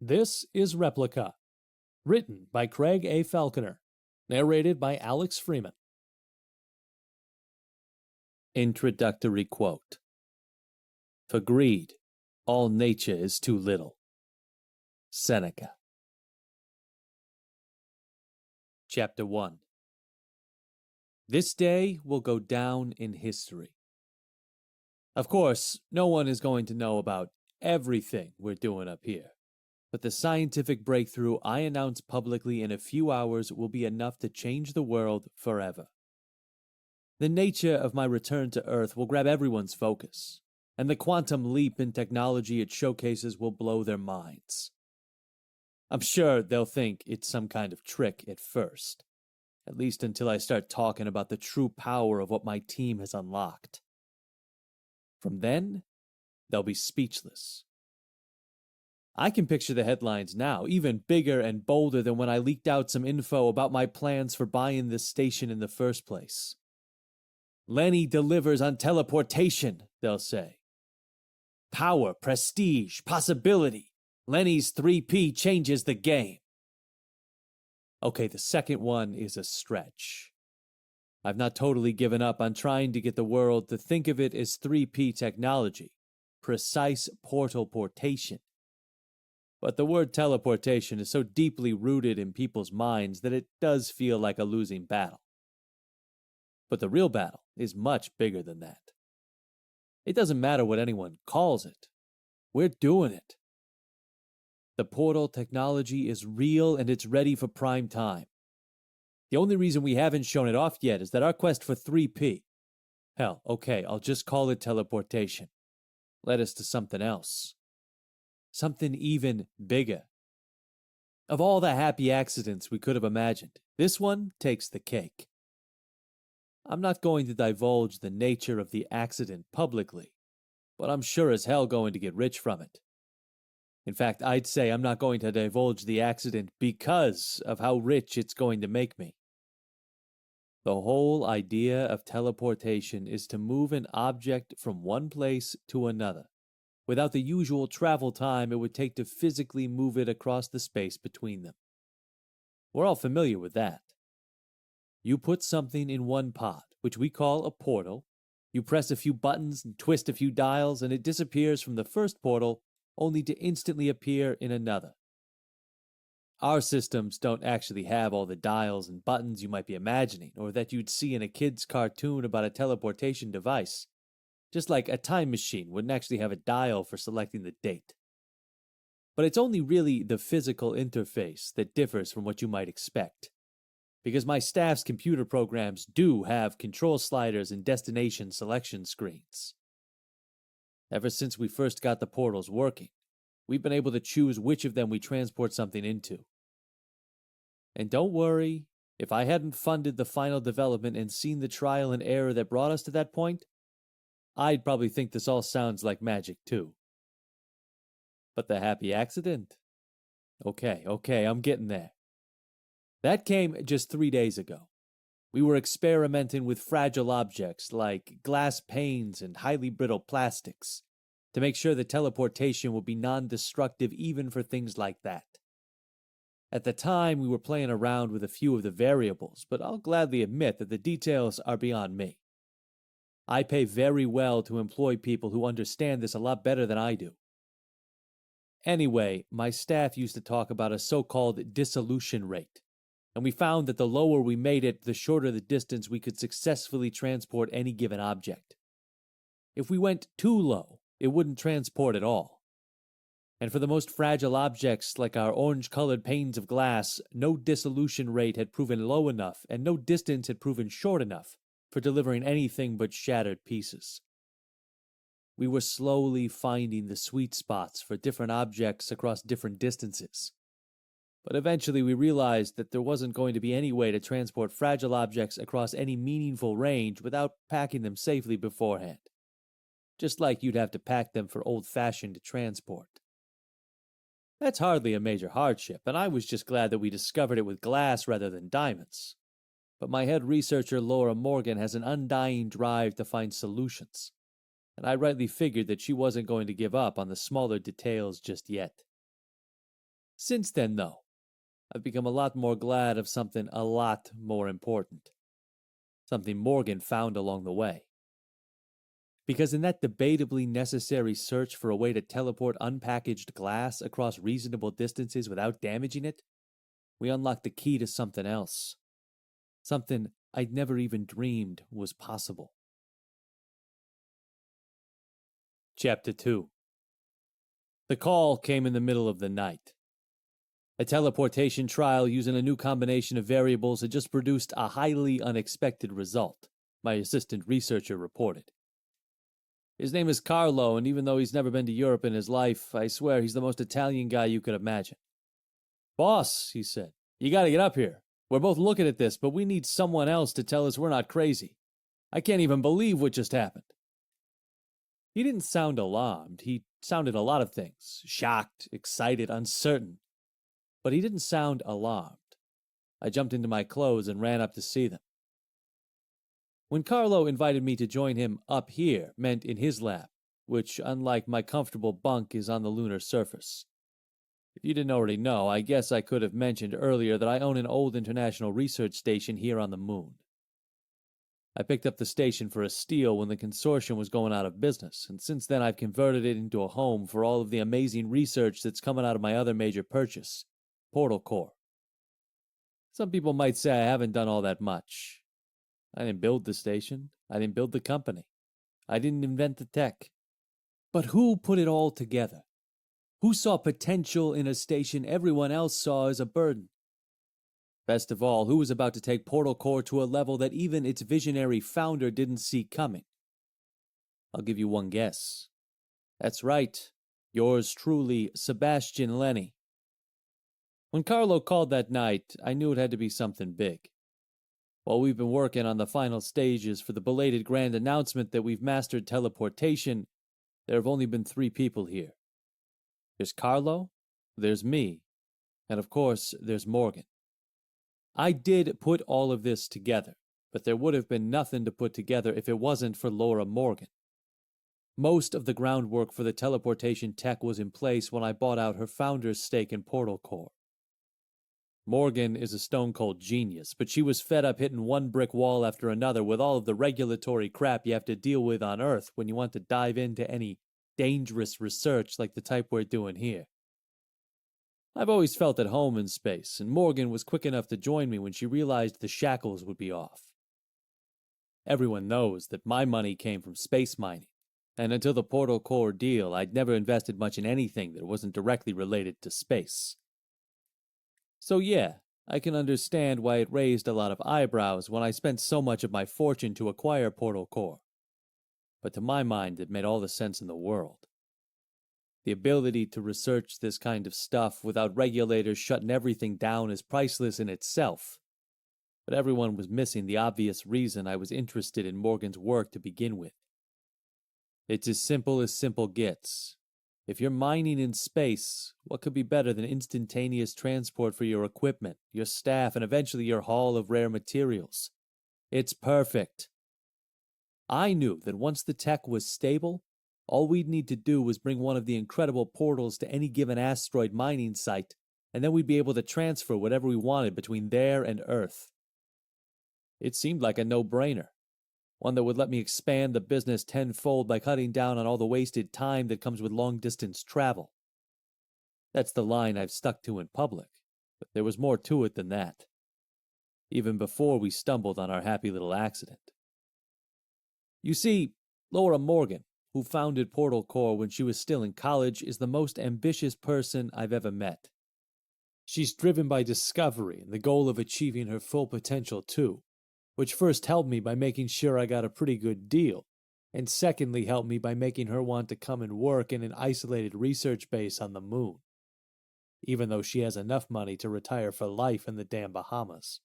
This is Replica, written by Craig A. Falconer, narrated by Alex Freeman. Introductory quote. For greed, all nature is too little. Seneca. Chapter 1. This day will go down in history. Of course, no one is going to know about everything we're doing up here. But the scientific breakthrough I announce publicly in a few hours will be enough to change the world forever. The nature of my return to Earth will grab everyone's focus, and the quantum leap in technology it showcases will blow their minds. I'm sure they'll think it's some kind of trick at first, at least until I start talking about the true power of what my team has unlocked. From then, they'll be speechless. I can picture the headlines now, even bigger and bolder than when I leaked out some info about my plans for buying this station in the first place. Lenny delivers on teleportation, they'll say. Power, prestige, possibility. Lenny's 3P changes the game. Okay, the second one is a stretch. I've not totally given up on trying to get the world to think of it as 3P technology, precise portal portation. But the word teleportation is so deeply rooted in people's minds that it does feel like a losing battle. But the real battle is much bigger than that. It doesn't matter what anyone calls it. We're doing it. The portal technology is real and it's ready for prime time. The only reason we haven't shown it off yet is that our quest for 3P. Hell, okay, I'll just call it teleportation. Led us to something else. Something even bigger. Of all the happy accidents we could have imagined, this one takes the cake. I'm not going to divulge the nature of the accident publicly, but I'm sure as hell going to get rich from it. In fact, I'd say I'm not going to divulge the accident because of how rich it's going to make me. The whole idea of teleportation is to move an object from one place to another, without the usual travel time it would take to physically move it across the space between them. We're all familiar with that. You put something in one pod, which we call a portal, you press a few buttons and twist a few dials, and it disappears from the first portal, only to instantly appear in another. Our systems don't actually have all the dials and buttons you might be imagining, or that you'd see in a kid's cartoon about a teleportation device. Just like a time machine wouldn't actually have a dial for selecting the date. But it's only really the physical interface that differs from what you might expect. Because my staff's computer programs do have control sliders and destination selection screens. Ever since we first got the portals working, we've been able to choose which of them we transport something into. And don't worry, if I hadn't funded the final development and seen the trial and error that brought us to that point, I'd probably think this all sounds like magic too. But the happy accident? Okay, I'm getting there. That came just 3 days ago. We were experimenting with fragile objects like glass panes and highly brittle plastics to make sure that teleportation would be non-destructive even for things like that. At the time, we were playing around with a few of the variables, but I'll gladly admit that the details are beyond me. I pay very well to employ people who understand this a lot better than I do. Anyway, my staff used to talk about a so-called dissolution rate, and we found that the lower we made it, the shorter the distance we could successfully transport any given object. If we went too low, it wouldn't transport at all. And for the most fragile objects like our orange-colored panes of glass, no dissolution rate had proven low enough and no distance had proven short enough for delivering anything but shattered pieces. We were slowly finding the sweet spots for different objects across different distances. But eventually we realized that there wasn't going to be any way to transport fragile objects across any meaningful range without packing them safely beforehand. Just like you'd have to pack them for old-fashioned transport. That's hardly a major hardship, and I was just glad that we discovered it with glass rather than diamonds. But my head researcher Laura Morgan has an undying drive to find solutions, and I rightly figured that she wasn't going to give up on the smaller details just yet. Since then, though, I've become a lot more glad of something a lot more important. Something Morgan found along the way. Because in that debatably necessary search for a way to teleport unpackaged glass across reasonable distances without damaging it, we unlocked the key to something else. Something I'd never even dreamed was possible. Chapter 2. The call came in the middle of the night. A teleportation trial using a new combination of variables had just produced a highly unexpected result, my assistant researcher reported. His name is Carlo, and even though he's never been to Europe in his life, I swear he's the most Italian guy you could imagine. Boss, he said, you gotta get up here. We're both looking at this, but we need someone else to tell us we're not crazy. I can't even believe what just happened. He didn't sound alarmed. He sounded a lot of things. Shocked, excited, uncertain. But he didn't sound alarmed. I jumped into my clothes and ran up to see them. When Carlo invited me to join him up here meant in his lab, which, unlike my comfortable bunk, is on the lunar surface. If you didn't already know, I guess I could have mentioned earlier that I own an old international research station here on the moon. I picked up the station for a steal when the consortium was going out of business, and since then I've converted it into a home for all of the amazing research that's coming out of my other major purchase, Portal Core. Some people might say I haven't done all that much. I didn't build the station. I didn't build the company. I didn't invent the tech. But who put it all together? Who saw potential in a station everyone else saw as a burden? Best of all, who was about to take Portal Core to a level that even its visionary founder didn't see coming? I'll give you one guess. That's right. Yours truly, Sebastian Lenny. When Carlo called that night, I knew it had to be something big. While we've been working on the final stages for the belated grand announcement that we've mastered teleportation, there have only been 3 people here. There's Carlo, there's me, and of course, there's Morgan. I did put all of this together, but there would have been nothing to put together if it wasn't for Laura Morgan. Most of the groundwork for the teleportation tech was in place when I bought out her founder's stake in Portal Core. Morgan is a stone-cold genius, but she was fed up hitting one brick wall after another with all of the regulatory crap you have to deal with on Earth when you want to dive into any dangerous research like the type we're doing here. I've always felt at home in space, and Morgan was quick enough to join me when she realized the shackles would be off. Everyone knows that my money came from space mining, and until the Portal Core deal, I'd never invested much in anything that wasn't directly related to space. So yeah, I can understand why it raised a lot of eyebrows when I spent so much of my fortune to acquire Portal Core. But to my mind, it made all the sense in the world. The ability to research this kind of stuff without regulators shutting everything down is priceless in itself. But everyone was missing the obvious reason I was interested in Morgan's work to begin with. It's as simple gets. If you're mining in space, what could be better than instantaneous transport for your equipment, your staff, and eventually your haul of rare materials? It's perfect. I knew that once the tech was stable, all we'd need to do was bring one of the incredible portals to any given asteroid mining site, and then we'd be able to transfer whatever we wanted between there and Earth. It seemed like a no-brainer. One that would let me expand the business tenfold by cutting down on all the wasted time that comes with long-distance travel. That's the line I've stuck to in public, but there was more to it than that. Even before we stumbled on our happy little accident. You see, Laura Morgan, who founded Portal Core when she was still in college, is the most ambitious person I've ever met. She's driven by discovery and the goal of achieving her full potential too, which first helped me by making sure I got a pretty good deal, and secondly helped me by making her want to come and work in an isolated research base on the moon, even though she has enough money to retire for life in the damn Bahamas.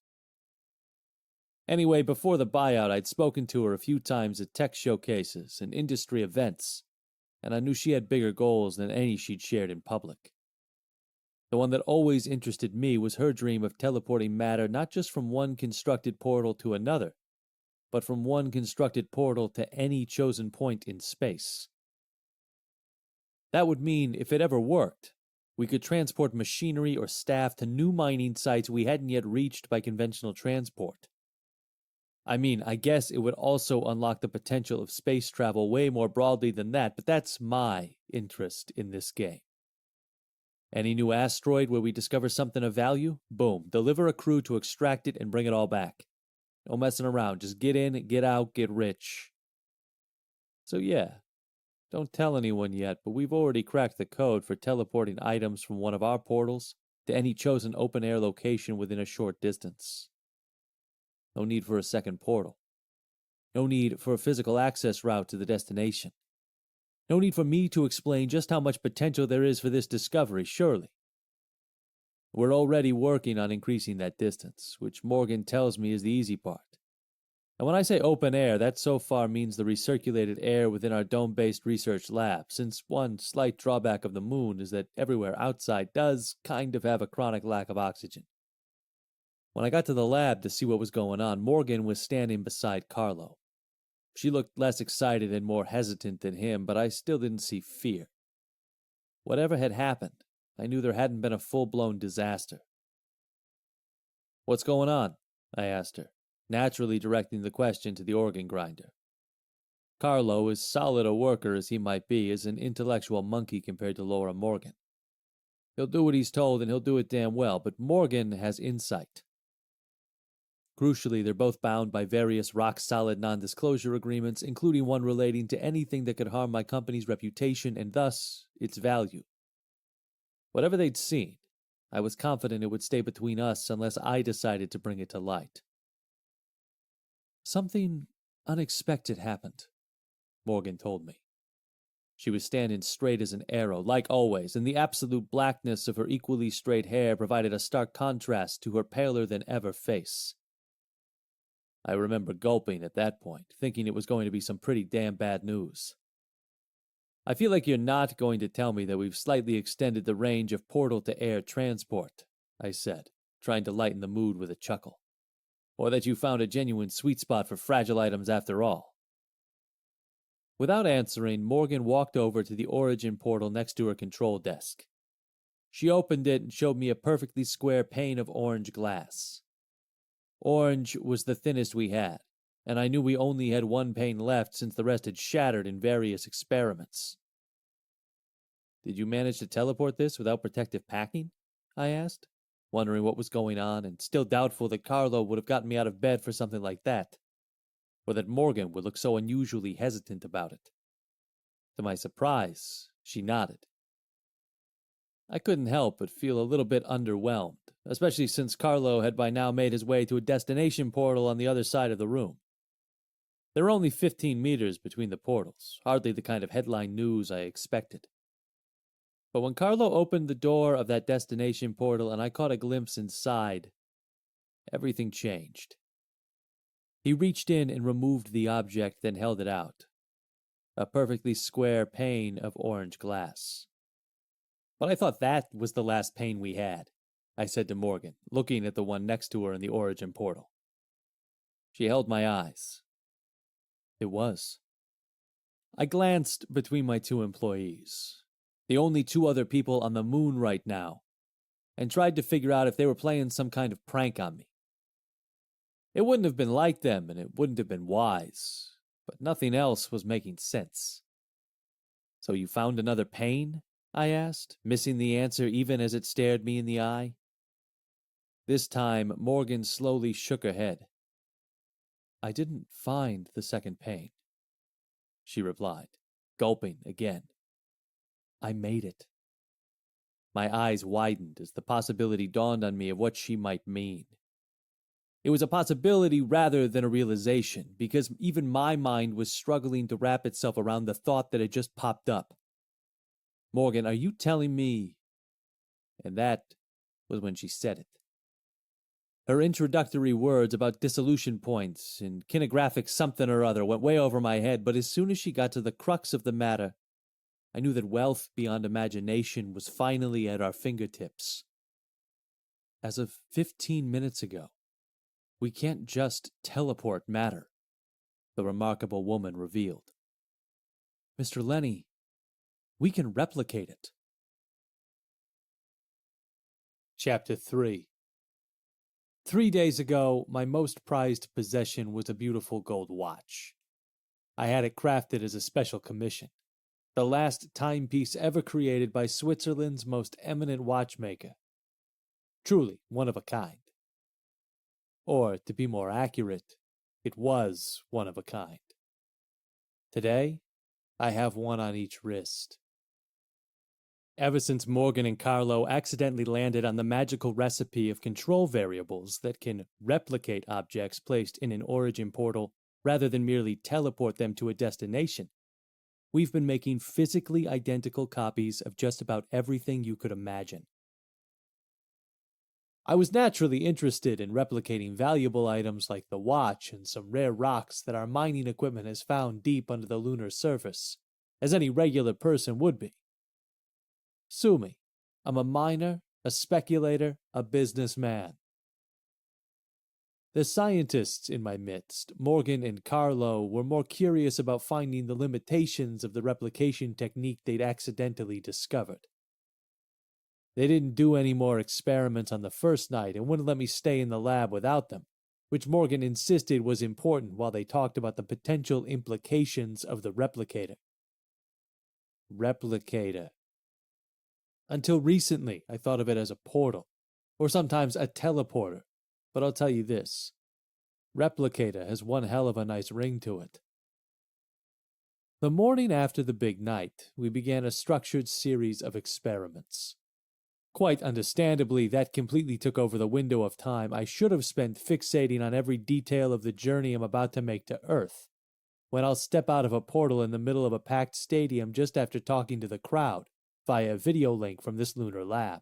Anyway, before the buyout, I'd spoken to her a few times at tech showcases and industry events, and I knew she had bigger goals than any she'd shared in public. The one that always interested me was her dream of teleporting matter not just from one constructed portal to another, but from one constructed portal to any chosen point in space. That would mean, if it ever worked, We could transport machinery or staff to new mining sites we hadn't yet reached by conventional transport. I mean, I guess it would also unlock the potential of space travel way more broadly than that, but that's my interest in this game. Any new asteroid where we discover something of value? Boom, deliver a crew to extract it and bring it all back. No messing around, just get in, get out, get rich. So yeah, don't tell anyone yet, but we've already cracked the code for teleporting items from one of our portals to any chosen open-air location within a short distance. No need for a second portal. No need for a physical access route to the destination. No need for me to explain just how much potential there is for this discovery, surely. We're already working on increasing that distance, which Morgan tells me is the easy part. And when I say open air, that so far means the recirculated air within our dome-based research lab, since one slight drawback of the moon is that everywhere outside does kind of have a chronic lack of oxygen. When I got to the lab to see what was going on, Morgan was standing beside Carlo. She looked less excited and more hesitant than him, but I still didn't see fear. Whatever had happened, I knew there hadn't been a full-blown disaster. "What's going on?" I asked her, naturally directing the question to the organ grinder. Carlo, as solid a worker as he might be, is an intellectual monkey compared to Laura Morgan. He'll do what he's told and he'll do it damn well, but Morgan has insight. Crucially, they're both bound by various rock-solid non-disclosure agreements, including one relating to anything that could harm my company's reputation and thus its value. Whatever they'd seen, I was confident it would stay between us unless I decided to bring it to light. "Something unexpected happened," Morgan told me. She was standing straight as an arrow, like always, and the absolute blackness of her equally straight hair provided a stark contrast to her paler-than-ever face. I remember gulping at that point, thinking it was going to be some pretty damn bad news. "I feel like you're not going to tell me that we've slightly extended the range of portal-to-air transport," I said, trying to lighten the mood with a chuckle. "Or that you found a genuine sweet spot for fragile items after all." Without answering, Morgan walked over to the origin portal next to her control desk. She opened it and showed me a perfectly square pane of orange glass. Orange was the thinnest we had, and I knew we only had one pane left since the rest had shattered in various experiments. "Did you manage to teleport this without protective packing?" I asked, wondering what was going on and still doubtful that Carlo would have gotten me out of bed for something like that, or that Morgan would look so unusually hesitant about it. To my surprise, she nodded. I couldn't help but feel a little bit underwhelmed, especially since Carlo had by now made his way to a destination portal on the other side of the room. There were only 15 meters between the portals, hardly the kind of headline news I expected. But when Carlo opened the door of that destination portal and I caught a glimpse inside, everything changed. He reached in and removed the object, then held it out. A perfectly square pane of orange glass. "But I thought that was the last pane we had," I said to Morgan, looking at the one next to her in the origin portal. She held my eyes. It was. I glanced between my two employees, the only two other people on the moon right now, and tried to figure out if they were playing some kind of prank on me. It wouldn't have been like them, and it wouldn't have been wise, but nothing else was making sense. "So you found another pane?" I asked, missing the answer even as it stared me in the eye. This time, Morgan slowly shook her head. "I didn't find the second pane," she replied, gulping again. "I made it." My eyes widened as the possibility dawned on me of what she might mean. It was a possibility rather than a realization, because even my mind was struggling to wrap itself around the thought that had just popped up. "Morgan, are you telling me?" And that was when she said it. Her introductory words about dissolution points and kinographic something or other went way over my head, but as soon as she got to the crux of the matter, I knew that wealth beyond imagination was finally at our fingertips. "As of 15 minutes ago, we can't just teleport matter," the remarkable woman revealed. "Mr. Lenny, we can replicate it." Chapter 3. 3 days ago, my most prized possession was a beautiful gold watch. I had it crafted as a special commission, the last timepiece ever created by Switzerland's most eminent watchmaker. Truly one of a kind. Or, to be more accurate, it was one of a kind. Today, I have one on each wrist. Ever since Morgan and Carlo accidentally landed on the magical recipe of control variables that can replicate objects placed in an origin portal rather than merely teleport them to a destination, we've been making physically identical copies of just about everything you could imagine. I was naturally interested in replicating valuable items like the watch and some rare rocks that our mining equipment has found deep under the lunar surface, as any regular person would be. Sue me. I'm a miner, a speculator, a businessman. The scientists in my midst, Morgan and Carlo, were more curious about finding the limitations of the replication technique they'd accidentally discovered. They didn't do any more experiments on the first night and wouldn't let me stay in the lab without them, which Morgan insisted was important while they talked about the potential implications of the replicator. Replicator. Until recently, I thought of it as a portal, or sometimes a teleporter, but I'll tell you this. Replicator has one hell of a nice ring to it. The morning after the big night, we began a structured series of experiments. Quite understandably, that completely took over the window of time I should have spent fixating on every detail of the journey I'm about to make to Earth, when I'll step out of a portal in the middle of a packed stadium just after talking to the crowd via video link from this lunar lab.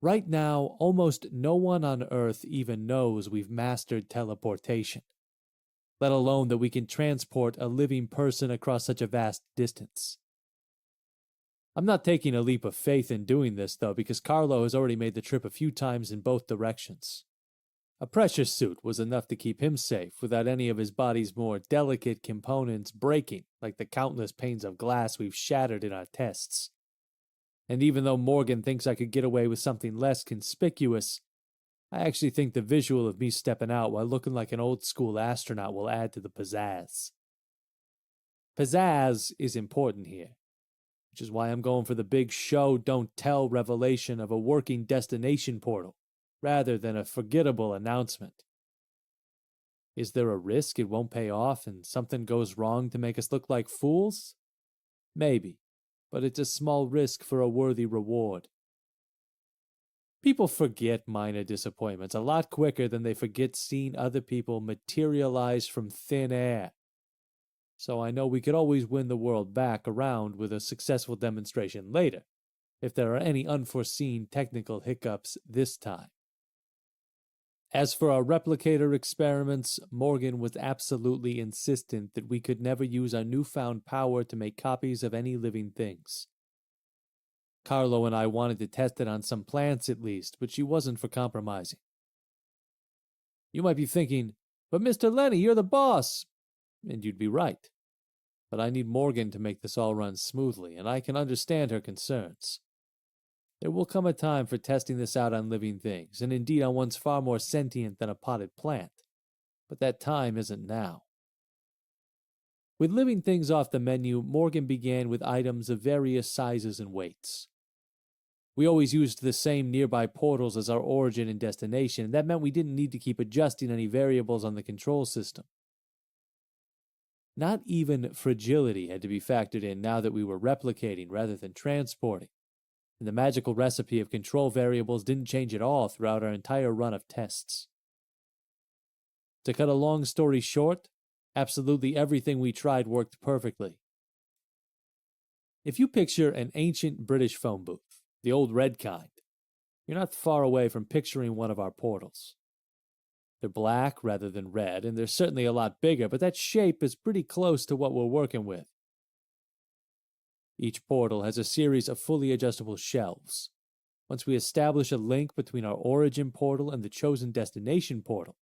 Right now, almost no one on Earth even knows we've mastered teleportation, let alone that we can transport a living person across such a vast distance. I'm not taking a leap of faith in doing this, though, because Carlo has already made the trip a few times in both directions. A pressure suit was enough to keep him safe without any of his body's more delicate components breaking like the countless panes of glass we've shattered in our tests. And even though Morgan thinks I could get away with something less conspicuous, I actually think the visual of me stepping out while looking like an old-school astronaut will add to the pizzazz. Pizzazz is important here, which is why I'm going for the big show don't tell revelation of a working destination portal, rather than a forgettable announcement. Is there a risk it won't pay off and something goes wrong to make us look like fools? Maybe, but it's a small risk for a worthy reward. People forget minor disappointments a lot quicker than they forget seeing other people materialize from thin air. So I know we could always win the world back around with a successful demonstration later, if there are any unforeseen technical hiccups this time. As for our replicator experiments, Morgan was absolutely insistent that we could never use our newfound power to make copies of any living things. Carlo and I wanted to test it on some plants at least, but she wasn't for compromising. You might be thinking, but Mr. Lenny, you're the boss. And you'd be right. But I need Morgan to make this all run smoothly, and I can understand her concerns. There will come a time for testing this out on living things, and indeed on ones far more sentient than a potted plant. But that time isn't now. With living things off the menu, Morgan began with items of various sizes and weights. We always used the same nearby portals as our origin and destination, and that meant we didn't need to keep adjusting any variables on the control system. Not even fragility had to be factored in now that we were replicating rather than transporting, and the magical recipe of control variables didn't change at all throughout our entire run of tests. To cut a long story short, absolutely everything we tried worked perfectly. If you picture an ancient British phone booth, the old red kind, you're not far away from picturing one of our portals. They're black rather than red, and they're certainly a lot bigger, but that shape is pretty close to what we're working with. Each portal has a series of fully adjustable shelves. Once we establish a link between our origin portal and the chosen destination portal,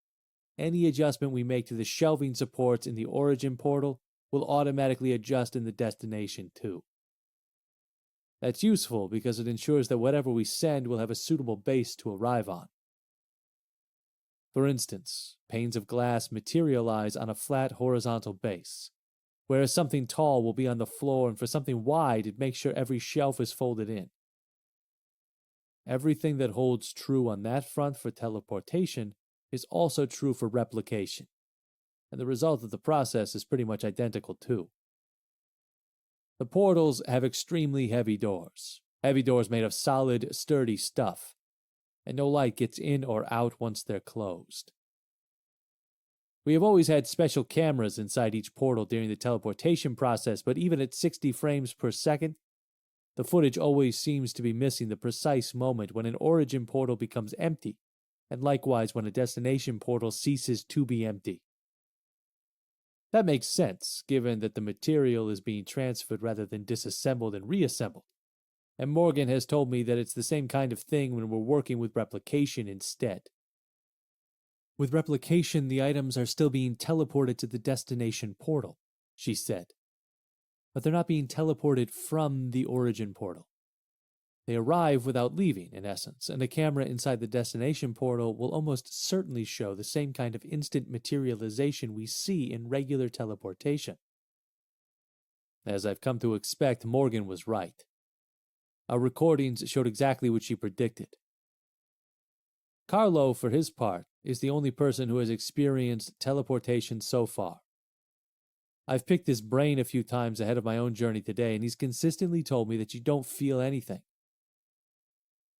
any adjustment we make to the shelving supports in the origin portal will automatically adjust in the destination too. That's useful because it ensures that whatever we send will have a suitable base to arrive on. For instance, panes of glass materialize on a flat horizontal base, whereas something tall will be on the floor, and for something wide, it makes sure every shelf is folded in. Everything that holds true on that front for teleportation is also true for replication, and the result of the process is pretty much identical too. The portals have extremely heavy doors made of solid, sturdy stuff, and no light gets in or out once they're closed. We have always had special cameras inside each portal during the teleportation process, but even at 60 frames per second, the footage always seems to be missing the precise moment when an origin portal becomes empty, and likewise when a destination portal ceases to be empty. That makes sense, given that the material is being transferred rather than disassembled and reassembled, and Morgan has told me that it's the same kind of thing when we're working with replication instead. With replication, the items are still being teleported to the destination portal, she said. But they're not being teleported from the origin portal. They arrive without leaving, in essence, and a camera inside the destination portal will almost certainly show the same kind of instant materialization we see in regular teleportation. As I've come to expect, Morgan was right. Our recordings showed exactly what she predicted. Carlo, for his part, is the only person who has experienced teleportation so far. I've picked his brain a few times ahead of my own journey today, and he's consistently told me that you don't feel anything.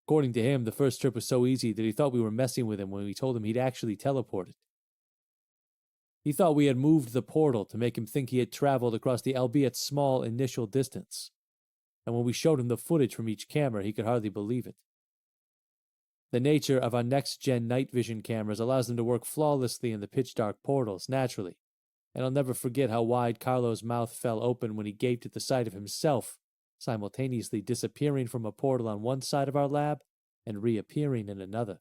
According to him, the first trip was so easy that he thought we were messing with him when we told him he'd actually teleported. He thought we had moved the portal to make him think he had traveled across the albeit small initial distance, and when we showed him the footage from each camera, he could hardly believe it. The nature of our next-gen night vision cameras allows them to work flawlessly in the pitch-dark portals, naturally, and I'll never forget how wide Carlo's mouth fell open when he gaped at the sight of himself, simultaneously disappearing from a portal on one side of our lab and reappearing in another.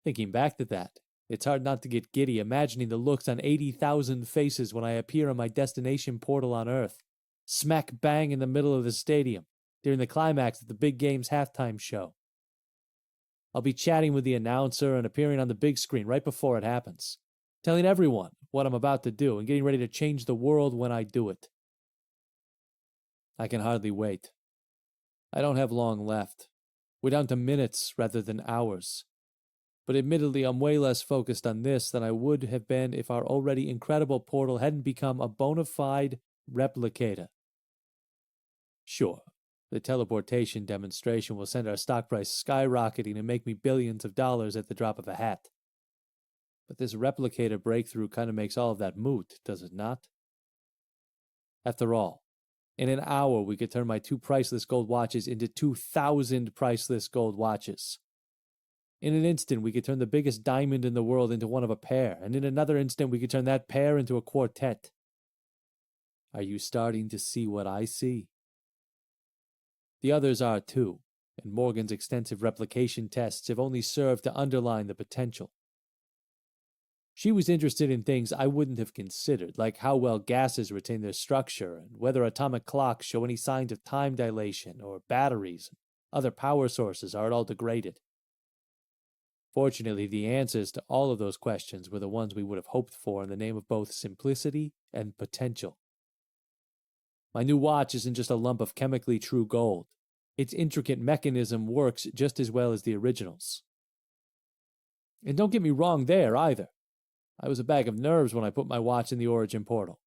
Thinking back to that, it's hard not to get giddy imagining the looks on 80,000 faces when I appear in my destination portal on Earth, smack bang in the middle of the stadium, during the climax of the big game's halftime show. I'll be chatting with the announcer and appearing on the big screen right before it happens, telling everyone what I'm about to do and getting ready to change the world when I do it. I can hardly wait. I don't have long left. We're down to minutes rather than hours. But admittedly, I'm way less focused on this than I would have been if our already incredible portal hadn't become a bona fide replicator. Sure, the teleportation demonstration will send our stock price skyrocketing and make me billions of dollars at the drop of a hat. But this replicator breakthrough kind of makes all of that moot, does it not? After all, in an hour we could turn my 2 priceless gold watches into 2,000 priceless gold watches. In an instant we could turn the biggest diamond in the world into one of a pair, and in another instant we could turn that pair into a quartet. Are you starting to see what I see? The others are too, and Morgan's extensive replication tests have only served to underline the potential. She was interested in things I wouldn't have considered, like how well gases retain their structure and whether atomic clocks show any signs of time dilation or batteries and other power sources are at all degraded. Fortunately, the answers to all of those questions were the ones we would have hoped for in the name of both simplicity and potential. My new watch isn't just a lump of chemically true gold. Its intricate mechanism works just as well as the originals. And don't get me wrong there, either. I was a bag of nerves when I put my watch in the origin portal.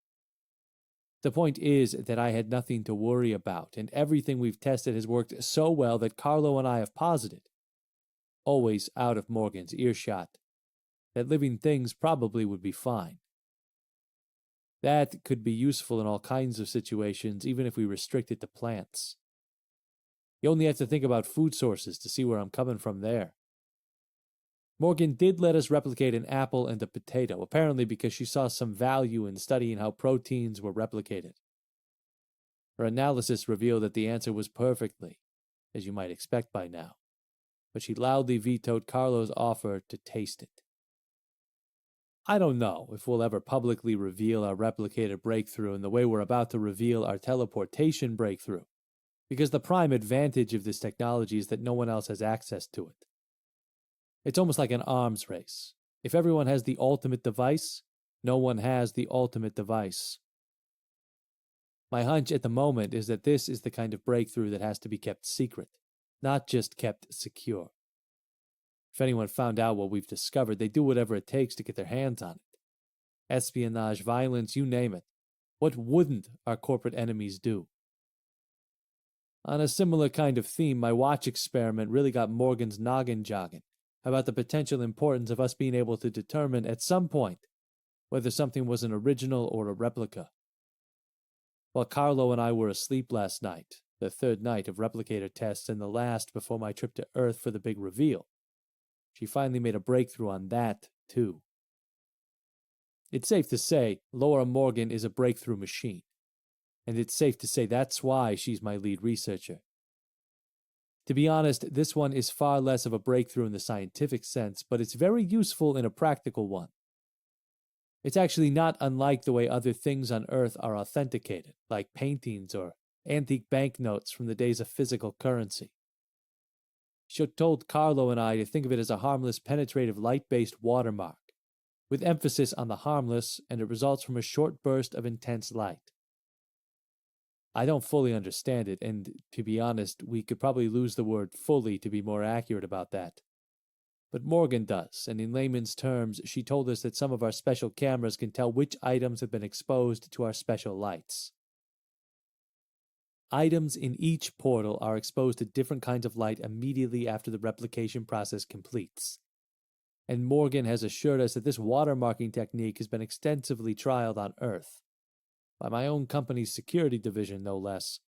The point is that I had nothing to worry about, and everything we've tested has worked so well that Carlo and I have posited, always out of Morgan's earshot, that living things probably would be fine. That could be useful in all kinds of situations, even if we restrict it to plants. You only have to think about food sources to see where I'm coming from there. Morgan did let us replicate an apple and a potato, apparently because she saw some value in studying how proteins were replicated. Her analysis revealed that the answer was perfectly, as you might expect by now, but she loudly vetoed Carlo's offer to taste it. I don't know if we'll ever publicly reveal our replicator breakthrough in the way we're about to reveal our teleportation breakthrough, because the prime advantage of this technology is that no one else has access to it. It's almost like an arms race. If everyone has the ultimate device, no one has the ultimate device. My hunch at the moment is that this is the kind of breakthrough that has to be kept secret, not just kept secure. If anyone found out what we've discovered, they'd do whatever it takes to get their hands on it. Espionage, violence, you name it. What wouldn't our corporate enemies do? On a similar kind of theme, my watch experiment really got Morgan's noggin jogging about the potential importance of us being able to determine at some point whether something was an original or a replica. While Carlo and I were asleep last night, the third night of replicator tests and the last before my trip to Earth for the big reveal, she finally made a breakthrough on that, too. It's safe to say Laura Morgan is a breakthrough machine, and it's safe to say that's why she's my lead researcher. To be honest, this one is far less of a breakthrough in the scientific sense, but it's very useful in a practical one. It's actually not unlike the way other things on Earth are authenticated, like paintings or antique banknotes from the days of physical currency. She told Carlo and I to think of it as a harmless, penetrative, light-based watermark, with emphasis on the harmless, and it results from a short burst of intense light. I don't fully understand it, and to be honest, we could probably lose the word fully to be more accurate about that. But Morgan does, and in layman's terms, she told us that some of our special cameras can tell which items have been exposed to our special lights. Items in each portal are exposed to different kinds of light immediately after the replication process completes. And Morgan has assured us that this watermarking technique has been extensively trialed on Earth, by my own company's security division, no less,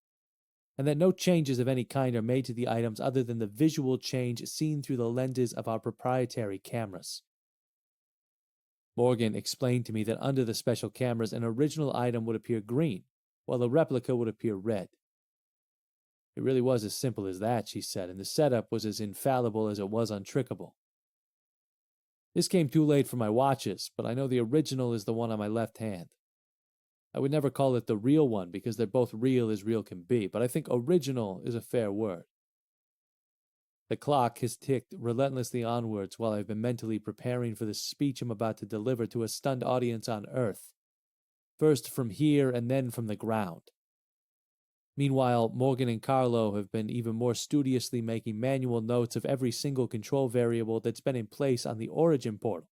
and that no changes of any kind are made to the items other than the visual change seen through the lenses of our proprietary cameras. Morgan explained to me that under the special cameras, an original item would appear green, while a replica would appear red. It really was as simple as that, she said, and the setup was as infallible as it was untrickable. This came too late for my watches, but I know the original is the one on my left hand. I would never call it the real one because they're both real as real can be, but I think original is a fair word. The clock has ticked relentlessly onwards while I've been mentally preparing for the speech I'm about to deliver to a stunned audience on Earth, first from here and then from the ground. Meanwhile, Morgan and Carlo have been even more studiously making manual notes of every single control variable that's been in place on the origin portal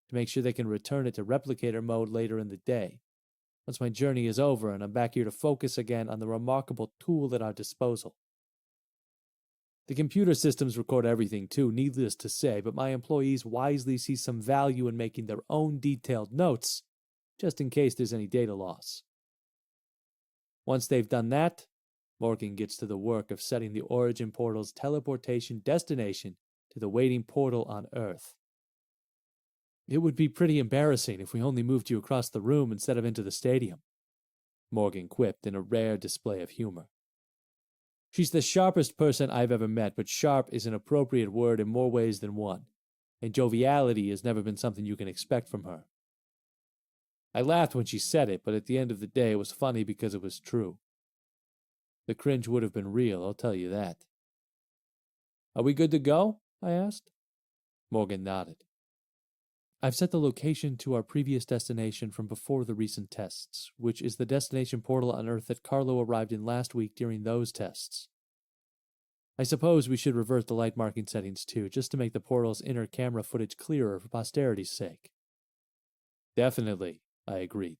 to make sure they can return it to replicator mode later in the day, once my journey is over and I'm back here to focus again on the remarkable tool at our disposal. The computer systems record everything too, needless to say, but my employees wisely see some value in making their own detailed notes, just in case there's any data loss. Once they've done that, Morgan gets to the work of setting the origin portal's teleportation destination to the waiting portal on Earth. It would be pretty embarrassing if we only moved you across the room instead of into the stadium, Morgan quipped in a rare display of humor. She's the sharpest person I've ever met, but sharp is an appropriate word in more ways than one, and joviality has never been something you can expect from her. I laughed when she said it, but at the end of the day it was funny because it was true. The cringe would have been real, I'll tell you that. Are we good to go? I asked. Morgan nodded. I've set the location to our previous destination from before the recent tests, which is the destination portal on Earth that Carlo arrived in last week during those tests. I suppose we should revert the light marking settings too, just to make the portal's inner camera footage clearer for posterity's sake. Definitely, I agreed.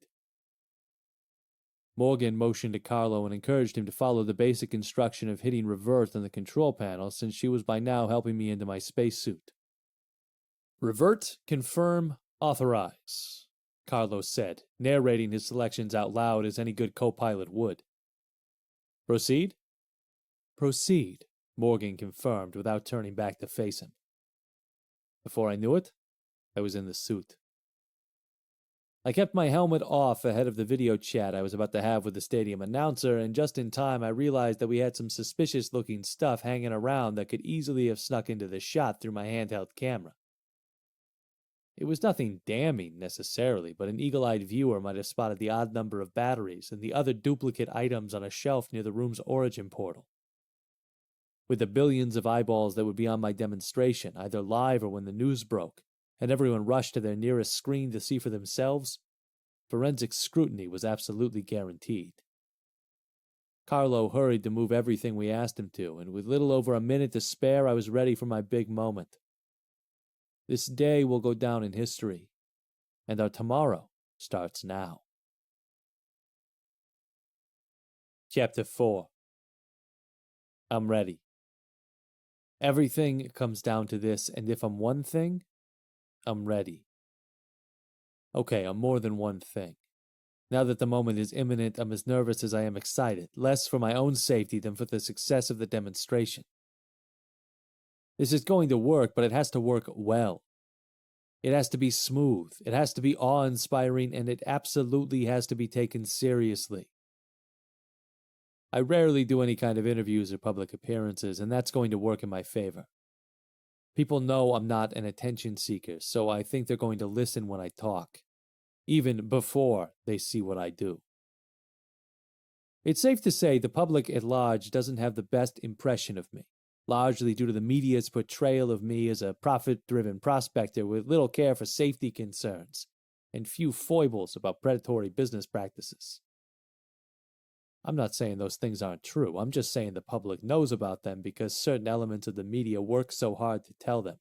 Morgan motioned to Carlo and encouraged him to follow the basic instruction of hitting revert on the control panel, since she was by now helping me into my spacesuit. Revert, confirm, authorize, Carlos said, narrating his selections out loud as any good co-pilot would. Proceed? Proceed, Morgan confirmed without turning back to face him. Before I knew it, I was in the suit. I kept my helmet off ahead of the video chat I was about to have with the stadium announcer, and just in time I realized that we had some suspicious-looking stuff hanging around that could easily have snuck into the shot through my handheld camera. It was nothing damning, necessarily, but an eagle-eyed viewer might have spotted the odd number of batteries and the other duplicate items on a shelf near the room's origin portal. With the billions of eyeballs that would be on my demonstration, either live or when the news broke, and everyone rushed to their nearest screen to see for themselves, forensic scrutiny was absolutely guaranteed. Carlo hurried to move everything we asked him to, and with little over a minute to spare, I was ready for my big moment. This day will go down in history, and our tomorrow starts now. Chapter 4. I'm ready. Everything comes down to this, and if I'm one thing, I'm ready. Okay, I'm more than one thing. Now that the moment is imminent, I'm as nervous as I am excited, less for my own safety than for the success of the demonstration. This is going to work, but it has to work well. It has to be smooth, it has to be awe-inspiring, and it absolutely has to be taken seriously. I rarely do any kind of interviews or public appearances, and that's going to work in my favor. People know I'm not an attention seeker, so I think they're going to listen when I talk, even before they see what I do. It's safe to say the public at large doesn't have the best impression of me, largely due to the media's portrayal of me as a profit-driven prospector with little care for safety concerns and few foibles about predatory business practices. I'm not saying those things aren't true, I'm just saying the public knows about them because certain elements of the media work so hard to tell them.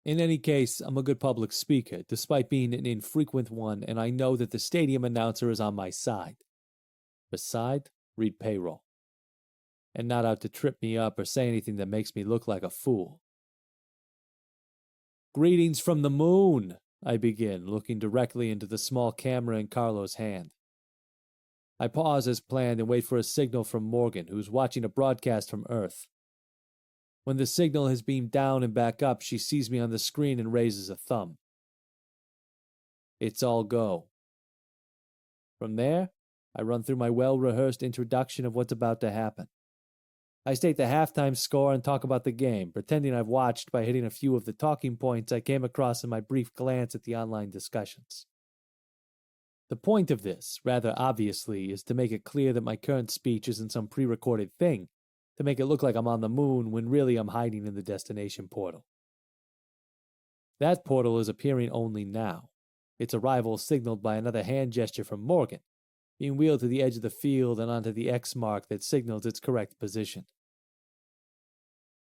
In any case, I'm a good public speaker, despite being an infrequent one, and I know that the stadium announcer is on my side. Beside, read payroll. And not out to trip me up or say anything that makes me look like a fool. Greetings from the moon, I begin, looking directly into the small camera in Carlo's hand. I pause as planned and wait for a signal from Morgan, who's watching a broadcast from Earth. When the signal has beamed down and back up, she sees me on the screen and raises a thumb. It's all go. From there, I run through my well-rehearsed introduction of what's about to happen. I state the halftime score and talk about the game, pretending I've watched by hitting a few of the talking points I came across in my brief glance at the online discussions. The point of this, rather obviously, is to make it clear that my current speech isn't some pre-recorded thing, to make it look like I'm on the moon when really I'm hiding in the destination portal. That portal is appearing only now, its arrival signaled by another hand gesture from Morgan, being wheeled to the edge of the field and onto the X mark that signals its correct position.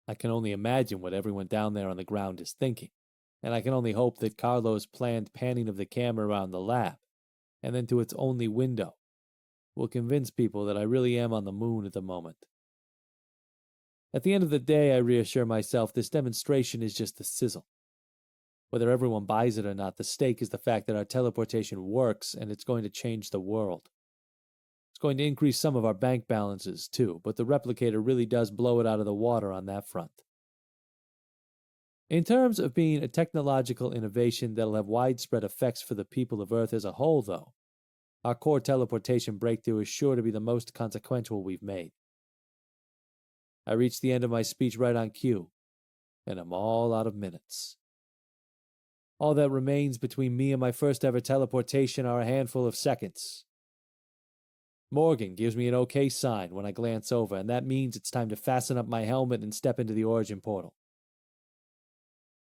I can only imagine what everyone down there on the ground is thinking, and I can only hope that Carlo's planned panning of the camera around the lab, and then to its only window, will convince people that I really am on the moon at the moment. At the end of the day, I reassure myself this demonstration is just a sizzle. Whether everyone buys it or not, the stake is the fact that our teleportation works and it's going to change the world. It's going to increase some of our bank balances too, but the replicator really does blow it out of the water on that front. In terms of being a technological innovation that'll have widespread effects for the people of Earth as a whole, though, our core teleportation breakthrough is sure to be the most consequential we've made. I reached the end of my speech right on cue, and I'm all out of minutes. All that remains between me and my first ever teleportation are a handful of seconds. Morgan gives me an okay sign when I glance over, and that means it's time to fasten up my helmet and step into the origin portal.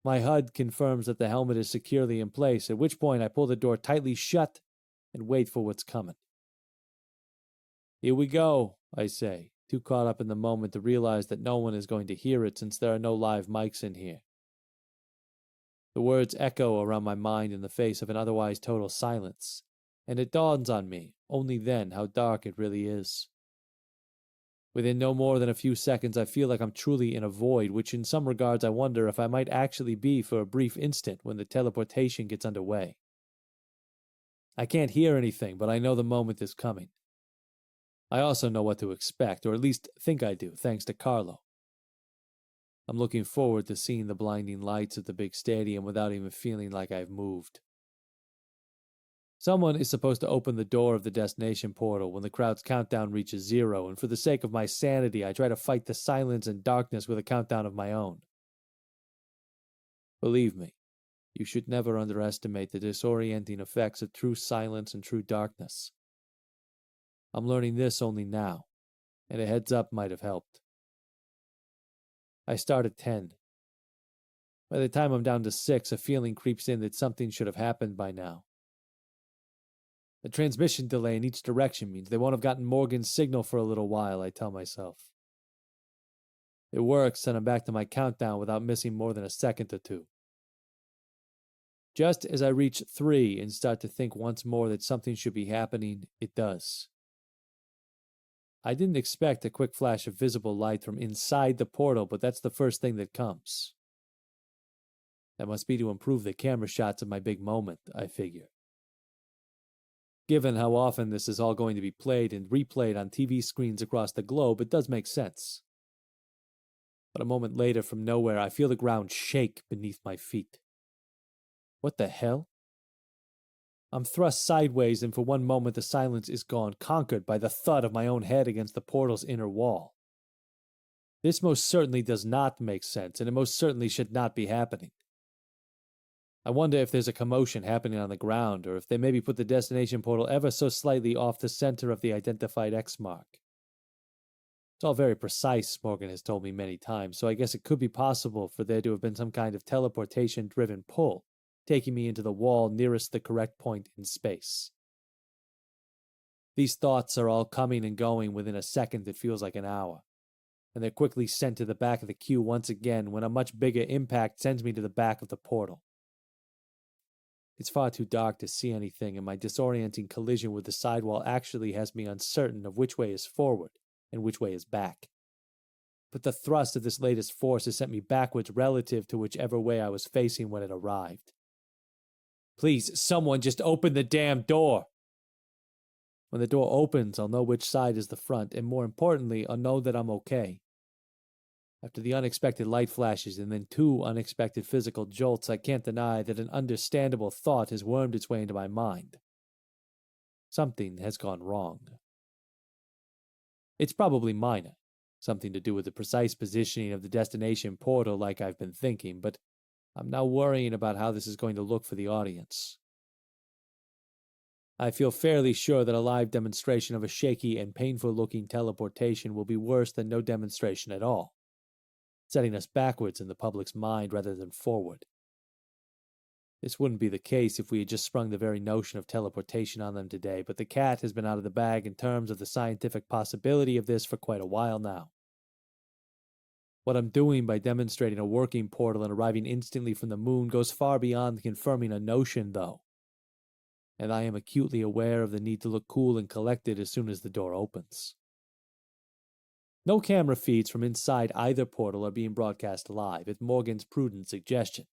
My HUD confirms that the helmet is securely in place, at which point I pull the door tightly shut and wait for what's coming. Here we go, I say, too caught up in the moment to realize that no one is going to hear it since there are no live mics in here. The words echo around my mind in the face of an otherwise total silence, and it dawns on me, only then, how dark it really is. Within no more than a few seconds, I feel like I'm truly in a void, which in some regards I wonder if I might actually be for a brief instant when the teleportation gets underway. I can't hear anything, but I know the moment is coming. I also know what to expect, or at least think I do, thanks to Carlo. I'm looking forward to seeing the blinding lights of the big stadium without even feeling like I've moved. Someone is supposed to open the door of the destination portal when the crowd's countdown reaches 0, and for the sake of my sanity, I try to fight the silence and darkness with a countdown of my own. Believe me, You should never underestimate the disorienting effects of true silence and true darkness. I'm learning this only now, and a heads up might have helped. I start at 10. By the time I'm down to 6, a feeling creeps in that something should have happened by now. The transmission delay in each direction means they won't have gotten Morgan's signal for a little while, I tell myself. It works, and I'm back to my countdown without missing more than a second or two. Just as I reach 3 and start to think once more that something should be happening, it does. I didn't expect a quick flash of visible light from inside the portal, but that's the first thing that comes. That must be to improve the camera shots of my big moment, I figure. Given how often this is all going to be played and replayed on TV screens across the globe, it does make sense. But a moment later, from nowhere, I feel the ground shake beneath my feet. What the hell? I'm thrust sideways, and for one moment the silence is gone, conquered by the thud of my own head against the portal's inner wall. This most certainly does not make sense, and it most certainly should not be happening. I wonder if there's a commotion happening on the ground, or if they maybe put the destination portal ever so slightly off the center of the identified X mark. It's all very precise, Morgan has told me many times, so I guess it could be possible for there to have been some kind of teleportation-driven pull, taking me into the wall nearest the correct point in space. These thoughts are all coming and going within a second that feels like an hour, and they're quickly sent to the back of the queue once again when a much bigger impact sends me to the back of the portal. It's far too dark to see anything, and my disorienting collision with the sidewall actually has me uncertain of which way is forward and which way is back. But the thrust of this latest force has sent me backwards relative to whichever way I was facing when it arrived. Please, someone just open the damn door! When the door opens, I'll know which side is the front, and more importantly, I'll know that I'm okay. After the unexpected light flashes and then 2 unexpected physical jolts, I can't deny that an understandable thought has wormed its way into my mind. Something has gone wrong. It's probably minor, something to do with the precise positioning of the destination portal like I've been thinking, but I'm now worrying about how this is going to look for the audience. I feel fairly sure that a live demonstration of a shaky and painful-looking teleportation will be worse than no demonstration at all, setting us backwards in the public's mind rather than forward. This wouldn't be the case if we had just sprung the very notion of teleportation on them today, but the cat has been out of the bag in terms of the scientific possibility of this for quite a while now. What I'm doing by demonstrating a working portal and arriving instantly from the moon goes far beyond confirming a notion, though, and I am acutely aware of the need to look cool and collected as soon as the door opens. No camera feeds from inside either portal are being broadcast live, at Morgan's prudent suggestion,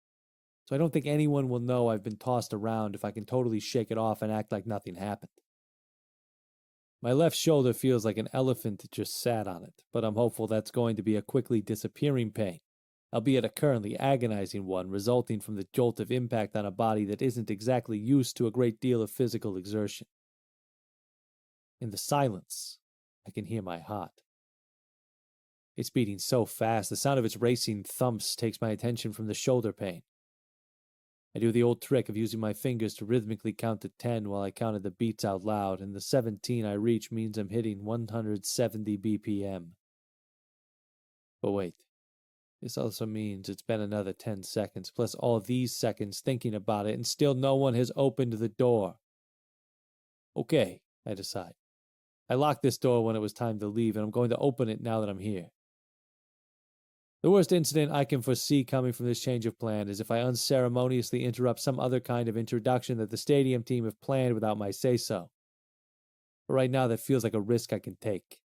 so I don't think anyone will know I've been tossed around if I can totally shake it off and act like nothing happened. My left shoulder feels like an elephant just sat on it, but I'm hopeful that's going to be a quickly disappearing pain, albeit a currently agonizing one resulting from the jolt of impact on a body that isn't exactly used to a great deal of physical exertion. In the silence, I can hear my heart. It's beating so fast, the sound of its racing thumps takes my attention from the shoulder pain. I do the old trick of using my fingers to rhythmically count to 10 while I counted the beats out loud, and the 17 I reach means I'm hitting 170 BPM. But wait, this also means it's been another 10 seconds, plus all these seconds thinking about it, and still no one has opened the door. Okay, I decide. I locked this door when it was time to leave, and I'm going to open it now that I'm here. The worst incident I can foresee coming from this change of plan is if I unceremoniously interrupt some other kind of introduction that the stadium team have planned without my say-so. But right now that feels like a risk I can take.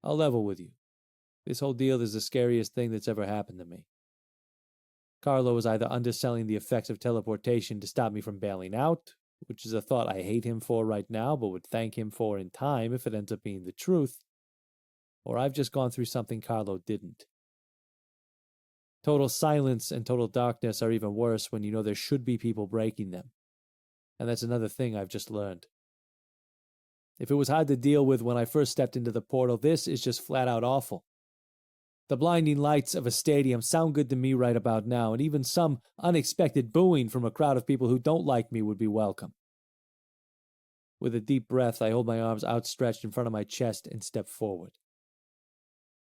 I'll level with you. This whole deal is the scariest thing that's ever happened to me. Carlo is either underselling the effects of teleportation to stop me from bailing out, which is a thought I hate him for right now but would thank him for in time if it ends up being the truth, or I've just gone through something Carlo didn't. Total silence and total darkness are even worse when you know there should be people breaking them. And that's another thing I've just learned. If it was hard to deal with when I first stepped into the portal, this is just flat out awful. The blinding lights of a stadium sound good to me right about now, and even some unexpected booing from a crowd of people who don't like me would be welcome. With a deep breath, I hold my arms outstretched in front of my chest and step forward.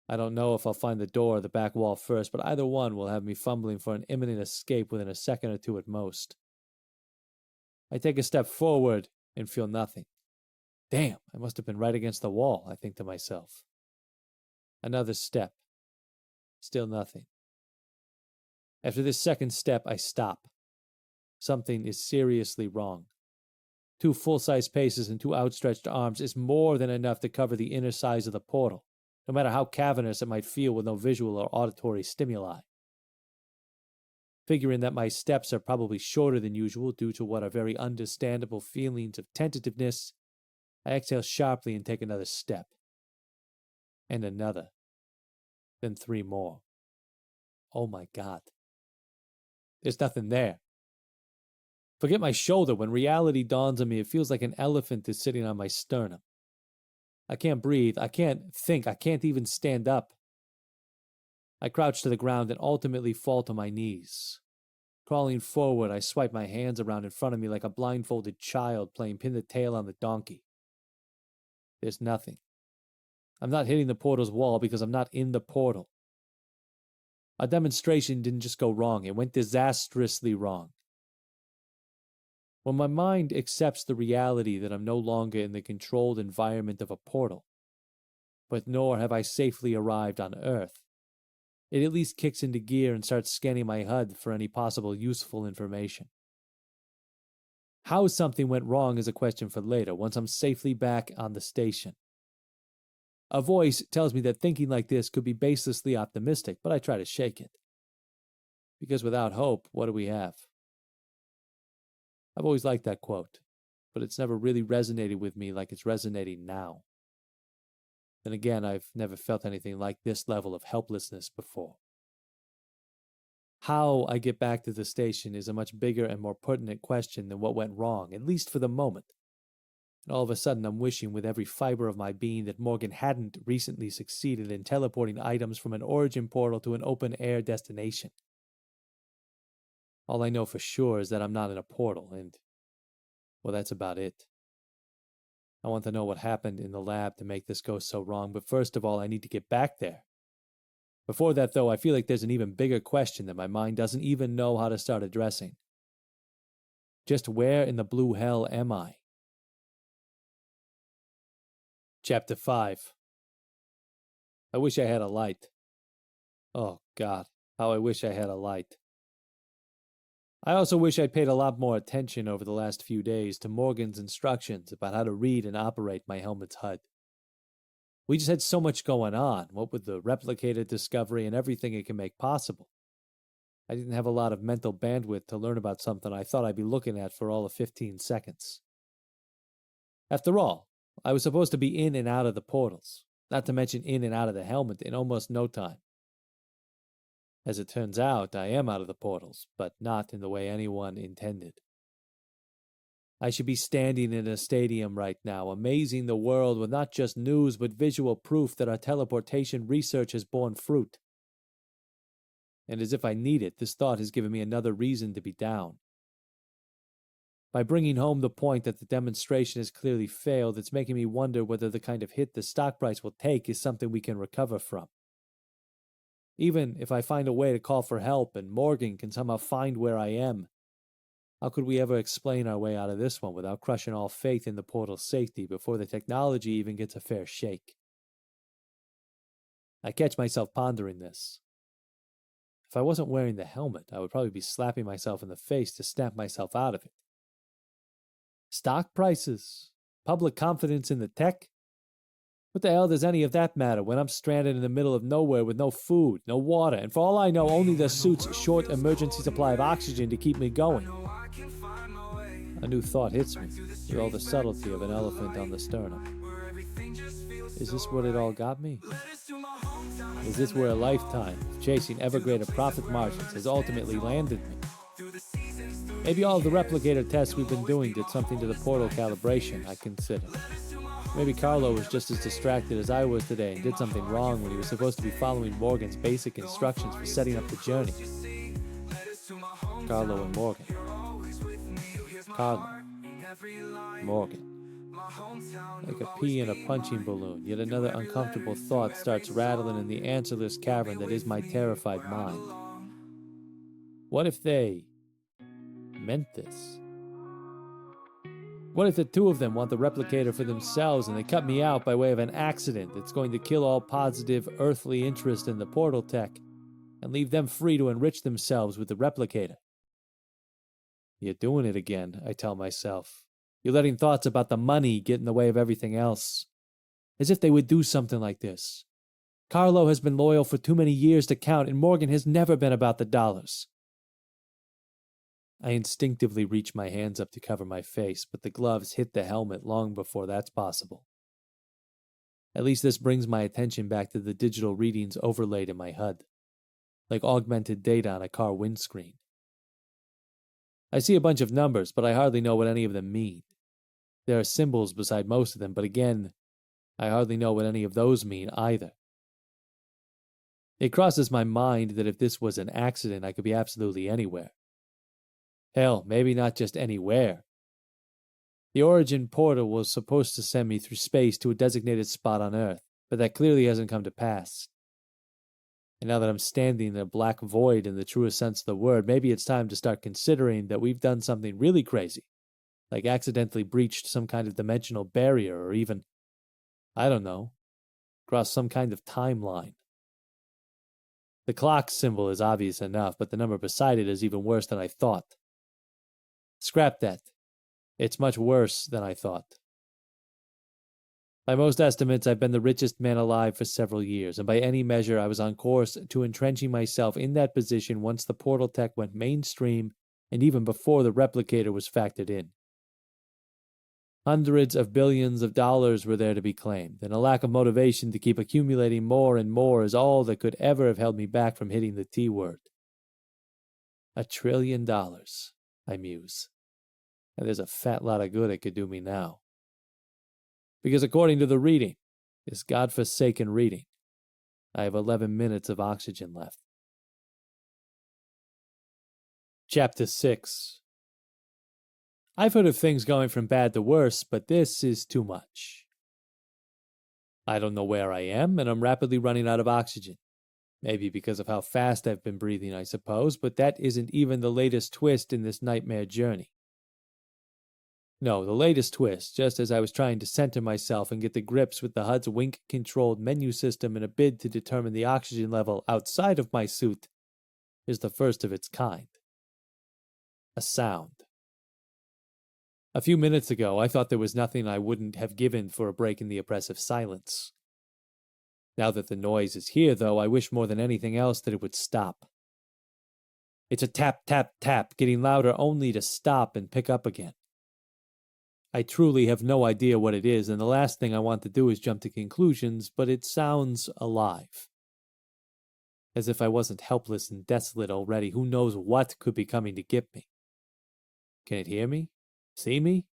I don't know if I'll find the door or the back wall first, but either one will have me fumbling for an imminent escape within a second or two at most. I take a step forward and feel nothing. Damn, I must have been right against the wall, I think to myself. Another step. Still nothing. After this second step, I stop. Something is seriously wrong. 2 full-size paces and 2 outstretched arms is more than enough to cover the inner size of the portal, no matter how cavernous it might feel with no visual or auditory stimuli. Figuring that my steps are probably shorter than usual due to what are very understandable feelings of tentativeness, I exhale sharply and take another step. And another. Then 3 more. Oh my God. There's nothing there. Forget my shoulder. When reality dawns on me, it feels like an elephant is sitting on my sternum. I can't breathe. I can't think. I can't even stand up. I crouch to the ground and ultimately fall to my knees. Crawling forward, I swipe my hands around in front of me like a blindfolded child playing pin the tail on the donkey. There's nothing. I'm not hitting the portal's wall because I'm not in the portal. Our demonstration didn't just go wrong. It went disastrously wrong. When my mind accepts the reality that I'm no longer in the controlled environment of a portal, but nor have I safely arrived on Earth, it at least kicks into gear and starts scanning my HUD for any possible useful information. How something went wrong is a question for later, once I'm safely back on the station. A voice tells me that thinking like this could be baselessly optimistic, but I try to shake it. Because without hope, what do we have? I've always liked that quote, but it's never really resonated with me like it's resonating now. Then again, I've never felt anything like this level of helplessness before. How I get back to the station is a much bigger and more pertinent question than what went wrong, at least for the moment. And all of a sudden, I'm wishing with every fiber of my being that Morgan hadn't recently succeeded in teleporting items from an origin portal to an open-air destination. All I know for sure is that I'm not in a portal, and, well, that's about it. I want to know what happened in the lab to make this go so wrong, but first of all, I need to get back there. Before that, though, I feel like there's an even bigger question that my mind doesn't even know how to start addressing. Just where in the blue hell am I? Chapter 5. I wish I had a light. Oh, God, how I wish I had a light. I also wish I'd paid a lot more attention over the last few days to Morgan's instructions about how to read and operate my helmet's HUD. We just had so much going on, what with the replicator discovery and everything it can make possible. I didn't have a lot of mental bandwidth to learn about something I thought I'd be looking at for all of 15 seconds. After all, I was supposed to be in and out of the portals, not to mention in and out of the helmet in almost no time. As it turns out, I am out of the portals, but not in the way anyone intended. I should be standing in a stadium right now, amazing the world with not just news but visual proof that our teleportation research has borne fruit. And as if I need it, this thought has given me another reason to be down. By bringing home the point that the demonstration has clearly failed, it's making me wonder whether the kind of hit the stock price will take is something we can recover from. Even if I find a way to call for help and Morgan can somehow find where I am, how could we ever explain our way out of this one without crushing all faith in the portal's safety before the technology even gets a fair shake? I catch myself pondering this. If I wasn't wearing the helmet, I would probably be slapping myself in the face to snap myself out of it. Stock prices? Public confidence in the tech? What the hell does any of that matter when I'm stranded in the middle of nowhere with no food, no water, and for all I know, only the suit's short emergency supply of oxygen to keep me going? A new thought hits me, with all the subtlety of an elephant on the sternum. Is this what it all got me? Is this where a lifetime of chasing ever greater profit margins has ultimately landed me? Maybe all of the replicator tests we've been doing did something to the portal calibration, I consider. Maybe Carlo was just as distracted as I was today and did something wrong when he was supposed to be following Morgan's basic instructions for setting up the journey. Carlo and Morgan. Carlo. Morgan. Like a pea in a punching balloon, yet another uncomfortable thought starts rattling in the answerless cavern that is my terrified mind. What if they meant this? What if the two of them want the replicator for themselves and they cut me out by way of an accident that's going to kill all positive earthly interest in the portal tech and leave them free to enrich themselves with the replicator? You're doing it again, I tell myself. You're letting thoughts about the money get in the way of everything else. As if they would do something like this. Carlo has been loyal for too many years to count, and Morgan has never been about the dollars. I instinctively reach my hands up to cover my face, but the gloves hit the helmet long before that's possible. At least this brings my attention back to the digital readings overlaid in my HUD, like augmented data on a car windscreen. I see a bunch of numbers, but I hardly know what any of them mean. There are symbols beside most of them, but again, I hardly know what any of those mean either. It crosses my mind that if this was an accident, I could be absolutely anywhere. Hell, maybe not just anywhere. The origin portal was supposed to send me through space to a designated spot on Earth, but that clearly hasn't come to pass. And now that I'm standing in a black void in the truest sense of the word, maybe it's time to start considering that we've done something really crazy, like accidentally breached some kind of dimensional barrier or even, I don't know, crossed some kind of timeline. The clock symbol is obvious enough, but the number beside it is even worse than I thought. Scrap that. It's much worse than I thought. By most estimates, I've been the richest man alive for several years, and by any measure, I was on course to entrenching myself in that position once the portal tech went mainstream and even before the replicator was factored in. Hundreds of billions of dollars were there to be claimed, and a lack of motivation to keep accumulating more and more is all that could ever have held me back from hitting the T word. $1 trillion, I muse. And there's a fat lot of good it could do me now. Because according to the reading, this godforsaken reading, I have 11 minutes of oxygen left. Chapter 6. I've heard of things going from bad to worse, but this is too much. I don't know where I am, and I'm rapidly running out of oxygen. Maybe because of how fast I've been breathing, I suppose, but that isn't even the latest twist in this nightmare journey. No, the latest twist, just as I was trying to center myself and get to grips with the HUD's wink-controlled menu system in a bid to determine the oxygen level outside of my suit, is the first of its kind. A sound. A few minutes ago, I thought there was nothing I wouldn't have given for a break in the oppressive silence. Now that the noise is here, though, I wish more than anything else that it would stop. It's a tap, tap, tap, getting louder only to stop and pick up again. I truly have no idea what it is, and the last thing I want to do is jump to conclusions, but it sounds alive. As if I wasn't helpless and desolate already, who knows what could be coming to get me? Can it hear me? See me?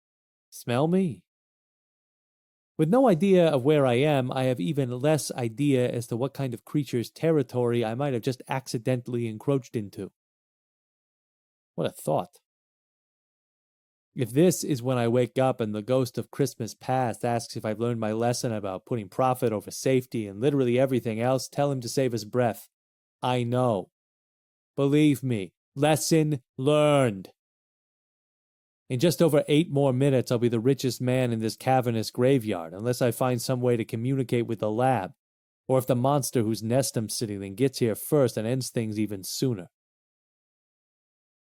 Smell me? With no idea of where I am, I have even less idea as to what kind of creature's territory I might have just accidentally encroached into. What a thought. If this is when I wake up and the ghost of Christmas past asks if I've learned my lesson about putting profit over safety and literally everything else, tell him to save his breath. I know. Believe me, lesson learned. In just over 8 more minutes, I'll be the richest man in this cavernous graveyard, unless I find some way to communicate with the lab, or if the monster whose nest I'm sitting in gets here first and ends things even sooner.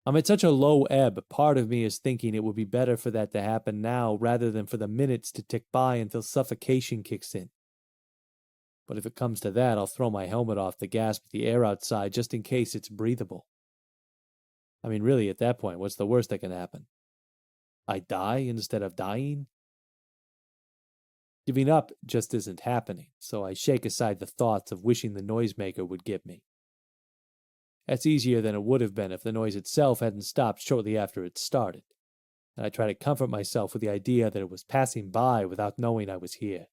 I'm at such a low ebb, part of me is thinking it would be better for that to happen now rather than for the minutes to tick by until suffocation kicks in. But if it comes to that, I'll throw my helmet off to gasp the air outside just in case it's breathable. I mean, really, at that point, what's the worst that can happen? I die instead of dying? Giving up just isn't happening, so I shake aside the thoughts of wishing the noisemaker would get me. That's easier than it would have been if the noise itself hadn't stopped shortly after it started. and I try to comfort myself with the idea that it was passing by without knowing I was here.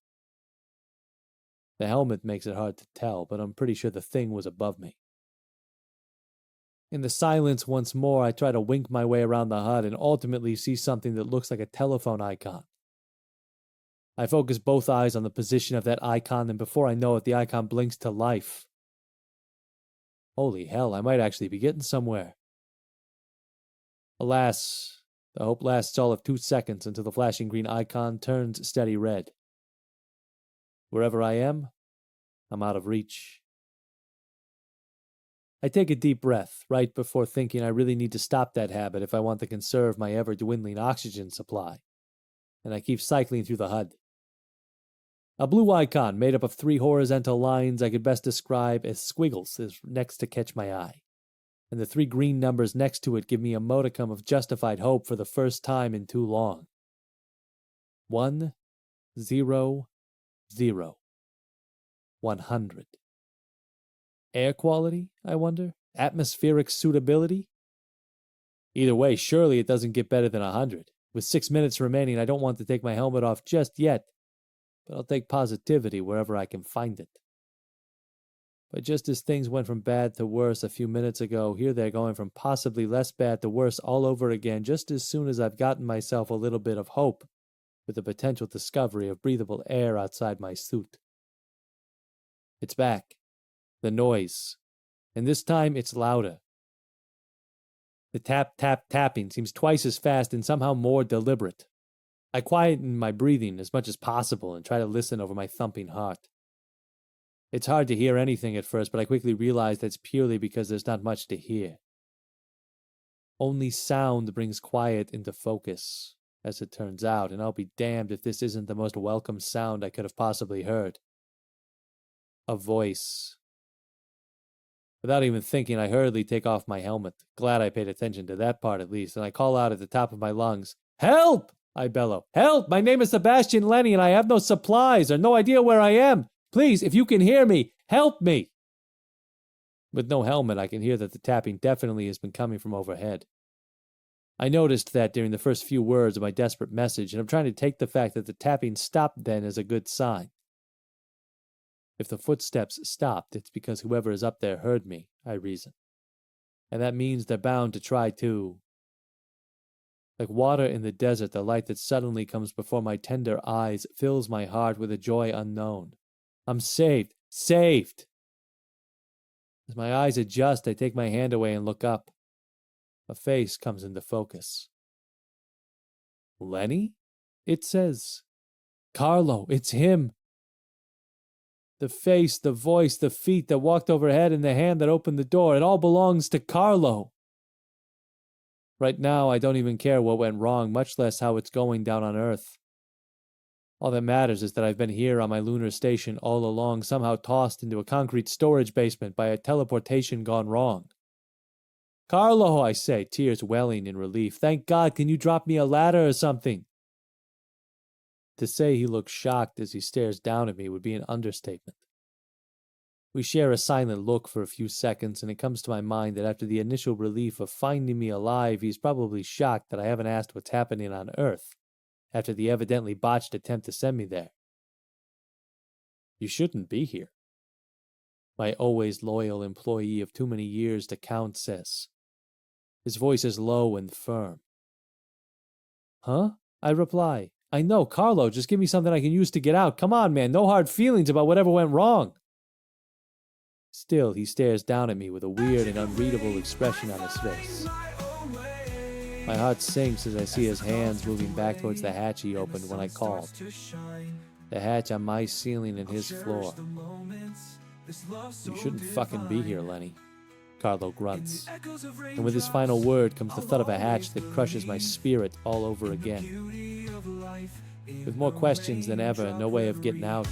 The helmet makes it hard to tell, but I'm pretty sure the thing was above me. In the silence once more, I try to wink my way around the hut and ultimately see something that looks like a telephone icon. I focus both eyes on the position of that icon, and before I know it, the icon blinks to life. Holy hell, I might actually be getting somewhere. Alas, the hope lasts all of 2 seconds until the flashing green icon turns steady red. Wherever I am, I'm out of reach. I take a deep breath, right before thinking I really need to stop that habit if I want to conserve my ever-dwindling oxygen supply, and I keep cycling through the HUD. A blue icon made up of 3 horizontal lines I could best describe as squiggles is next to catch my eye, and the 3 green numbers next to it give me a modicum of justified hope for the first time in too long. 1, 0, 0. 100. Air quality, I wonder? Atmospheric suitability? Either way, surely it doesn't get better than 100. With 6 minutes remaining, I don't want to take my helmet off just yet, but I'll take positivity wherever I can find it. But just as things went from bad to worse a few minutes ago, here they're going from possibly less bad to worse all over again just as soon as I've gotten myself a little bit of hope with the potential discovery of breathable air outside my suit. It's back. The noise. And this time it's louder. The tap, tap, tapping seems twice as fast and somehow more deliberate. I quieten my breathing as much as possible and try to listen over my thumping heart. It's hard to hear anything at first, but I quickly realize that's purely because there's not much to hear. Only sound brings quiet into focus, as it turns out, and I'll be damned if this isn't the most welcome sound I could have possibly heard. A voice. Without even thinking, I hurriedly take off my helmet. Glad I paid attention to that part at least, and I call out at the top of my lungs, "Help!" I bellow. "Help! My name is Sebastian Lenny, and I have no supplies or no idea where I am. Please, if you can hear me, help me!" With no helmet, I can hear that the tapping definitely has been coming from overhead. I noticed that during the first few words of my desperate message, and I'm trying to take the fact that the tapping stopped then as a good sign. If the footsteps stopped, it's because whoever is up there heard me, I reason. And that means they're bound to try to. Like water in the desert, the light that suddenly comes before my tender eyes fills my heart with a joy unknown. I'm saved! Saved! As my eyes adjust, I take my hand away and look up. A face comes into focus. "Lenny?" It says. "Carlo, it's him!" The face, the voice, the feet that walked overhead, and the hand that opened the door, it all belongs to Carlo. Right now, I don't even care what went wrong, much less how it's going down on Earth. All that matters is that I've been here on my lunar station all along, somehow tossed into a concrete storage basement by a teleportation gone wrong. "Carlo," I say, tears welling in relief. "Thank God, can you drop me a ladder or something?" To say he looks shocked as he stares down at me would be an understatement. We share a silent look for a few seconds, and it comes to my mind that after the initial relief of finding me alive, he's probably shocked that I haven't asked what's happening on Earth, after the evidently botched attempt to send me there. "You shouldn't be here," my always loyal employee of too many years to count says. His voice is low and firm. "Huh?" I reply. "I know, Carlo, just give me something I can use to get out. Come on, man, no hard feelings about whatever went wrong." Still, he stares down at me with a weird and unreadable expression on his face. My heart sinks as I see his hands moving back towards the hatch he opened when I called. The hatch on my ceiling and his floor. "You shouldn't fucking be here, Lenny," Carlo grunts. And with his final word comes the thud of a hatch that crushes my spirit all over again. With more questions than ever and no way of getting out,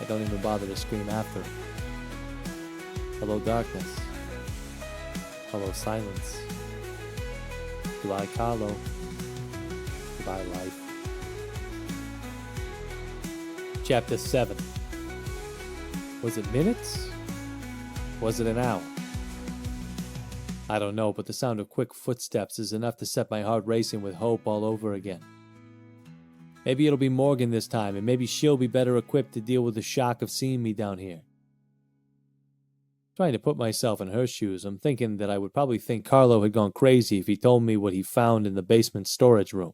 I don't even bother to scream after him. Hello, darkness. Hello, silence. Goodbye, Carlo. Goodbye, life. Chapter 7. Was it minutes? Was it an hour? I don't know, but the sound of quick footsteps is enough to set my heart racing with hope all over again. Maybe it'll be Morgan this time, and maybe she'll be better equipped to deal with the shock of seeing me down here. Trying to put myself in her shoes, I'm thinking that I would probably think Carlo had gone crazy if he told me what he found in the basement storage room.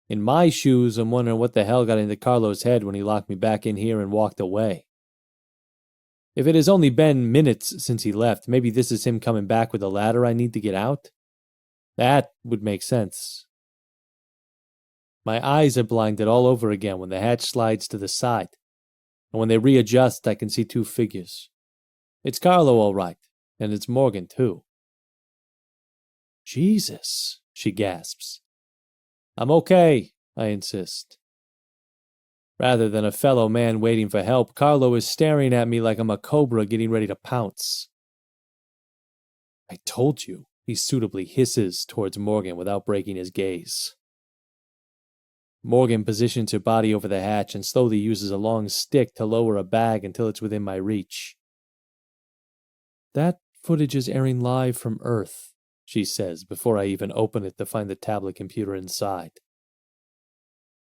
In my shoes, I'm wondering what the hell got into Carlo's head when he locked me back in here and walked away. If it has only been minutes since he left, maybe this is him coming back with a ladder I need to get out? That would make sense. My eyes are blinded all over again when the hatch slides to the side, and when they readjust, I can see two figures. It's Carlo, all right, and it's Morgan, too. Jesus, she gasps. I'm okay, I insist. Rather than a fellow man waiting for help, Carlo is staring at me like I'm a cobra getting ready to pounce. I told you, he suitably hisses towards Morgan without breaking his gaze. Morgan positions her body over the hatch and slowly uses a long stick to lower a bag until it's within my reach. That footage is airing live from Earth, she says before I even open it to find the tablet computer inside.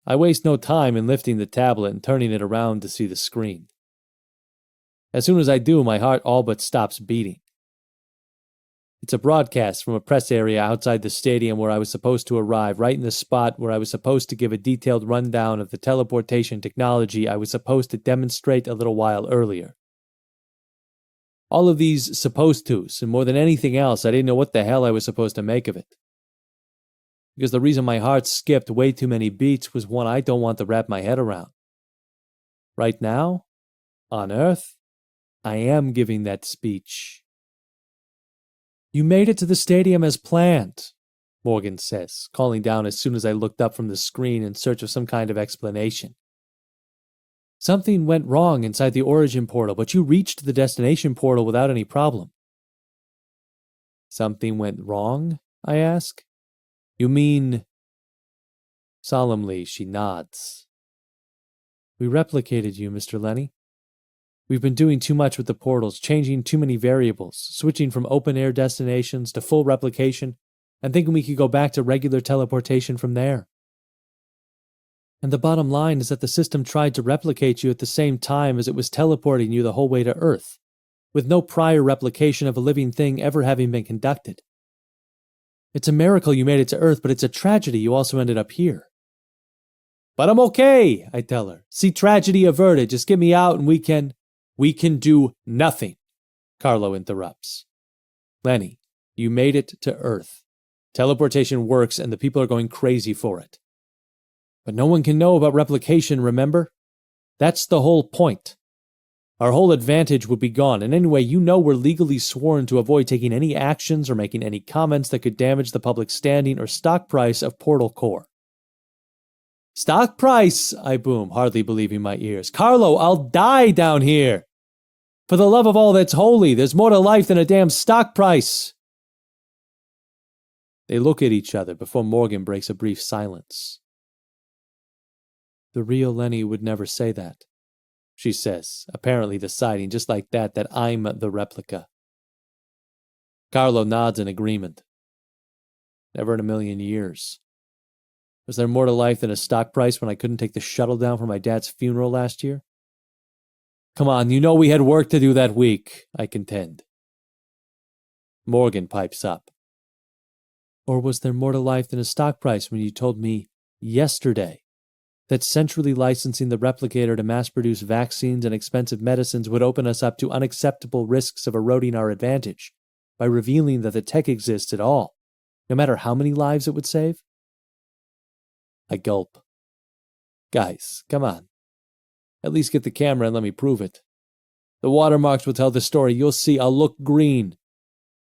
I waste no time in lifting the tablet and turning it around to see the screen. As soon as I do, my heart all but stops beating. It's a broadcast from a press area outside the stadium where I was supposed to arrive, right in the spot where I was supposed to give a detailed rundown of the teleportation technology I was supposed to demonstrate a little while earlier. All of these supposed tos, and more than anything else, I didn't know what the hell I was supposed to make of it. Because the reason my heart skipped way too many beats was one I don't want to wrap my head around. Right now, on Earth, I am giving that speech. You made it to the stadium as planned, Morgan says, calling down as soon as I looked up from the screen in search of some kind of explanation. Something went wrong inside the origin portal, but you reached the destination portal without any problem. Something went wrong? I ask. You mean... Solemnly, she nods. We replicated you, Mr. Lenny. We've been doing too much with the portals, changing too many variables, switching from open-air destinations to full replication, and thinking we could go back to regular teleportation from there. And the bottom line is that the system tried to replicate you at the same time as it was teleporting you the whole way to Earth, with no prior replication of a living thing ever having been conducted. It's a miracle you made it to Earth, but it's a tragedy you also ended up here. But I'm okay, I tell her. See, tragedy averted. Just get me out and we can do nothing, Carlo interrupts. Lenny, you made it to Earth. Teleportation works and the people are going crazy for it. But no one can know about replication, remember? That's the whole point. Our whole advantage would be gone, and anyway, you know we're legally sworn to avoid taking any actions or making any comments that could damage the public standing or stock price of Portal Core. Stock price, I boom, hardly believing my ears. Carlo, I'll die down here. For the love of all that's holy, there's more to life than a damn stock price. They look at each other before Morgan breaks a brief silence. The real Lenny would never say that, she says, apparently deciding just like that I'm the replica. Carlo nods in agreement. Never in a million years. Was there more to life than a stock price when I couldn't take the shuttle down for my dad's funeral last year? Come on, you know we had work to do that week, I contend. Morgan pipes up. Or was there more to life than a stock price when you told me yesterday that centrally licensing the replicator to mass-produce vaccines and expensive medicines would open us up to unacceptable risks of eroding our advantage by revealing that the tech exists at all, no matter how many lives it would save? I gulp. Guys, come on. At least get the camera and let me prove it. The watermarks will tell the story. You'll see I'll look green.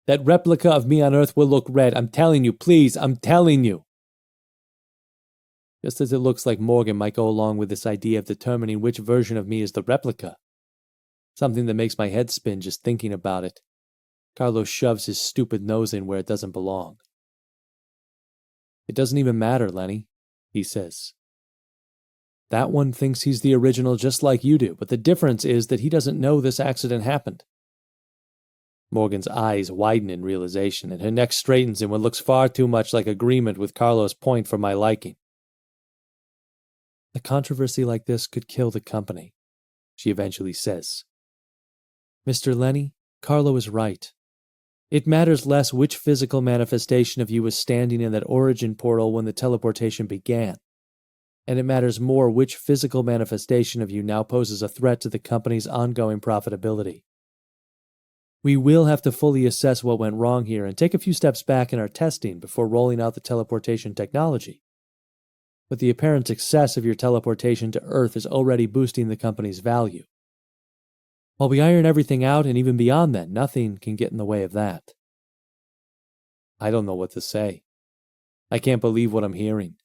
That replica of me on Earth will look red. I'm telling you, please, I'm telling you. Just as it looks like Morgan might go along with this idea of determining which version of me is the replica. Something that makes my head spin just thinking about it. Carlos shoves his stupid nose in where it doesn't belong. It doesn't even matter, Lenny, he says. That one thinks he's the original just like you do, but the difference is that he doesn't know this accident happened. Morgan's eyes widen in realization, and her neck straightens in what looks far too much like agreement with Carlo's point for my liking. A controversy like this could kill the company, she eventually says. Mr. Lenny, Carlo is right. It matters less which physical manifestation of you was standing in that origin portal when the teleportation began, and it matters more which physical manifestation of you now poses a threat to the company's ongoing profitability. We will have to fully assess what went wrong here and take a few steps back in our testing before rolling out the teleportation technology. But the apparent success of your teleportation to Earth is already boosting the company's value. While we iron everything out, and even beyond that, nothing can get in the way of that. I don't know what to say. I can't believe what I'm hearing.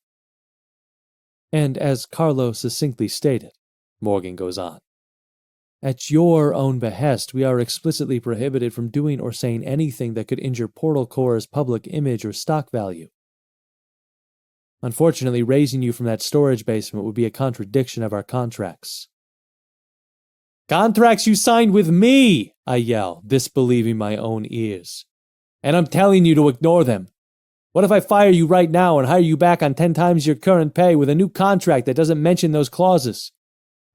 And as Carlo succinctly stated, Morgan goes on, at your own behest, we are explicitly prohibited from doing or saying anything that could injure Portal Core's public image or stock value. Unfortunately, raising you from that storage basement would be a contradiction of our contracts. Contracts you signed with me, I yell, disbelieving my own ears. And I'm telling you to ignore them. What if I fire you right now and hire you back on 10 times your current pay with a new contract that doesn't mention those clauses?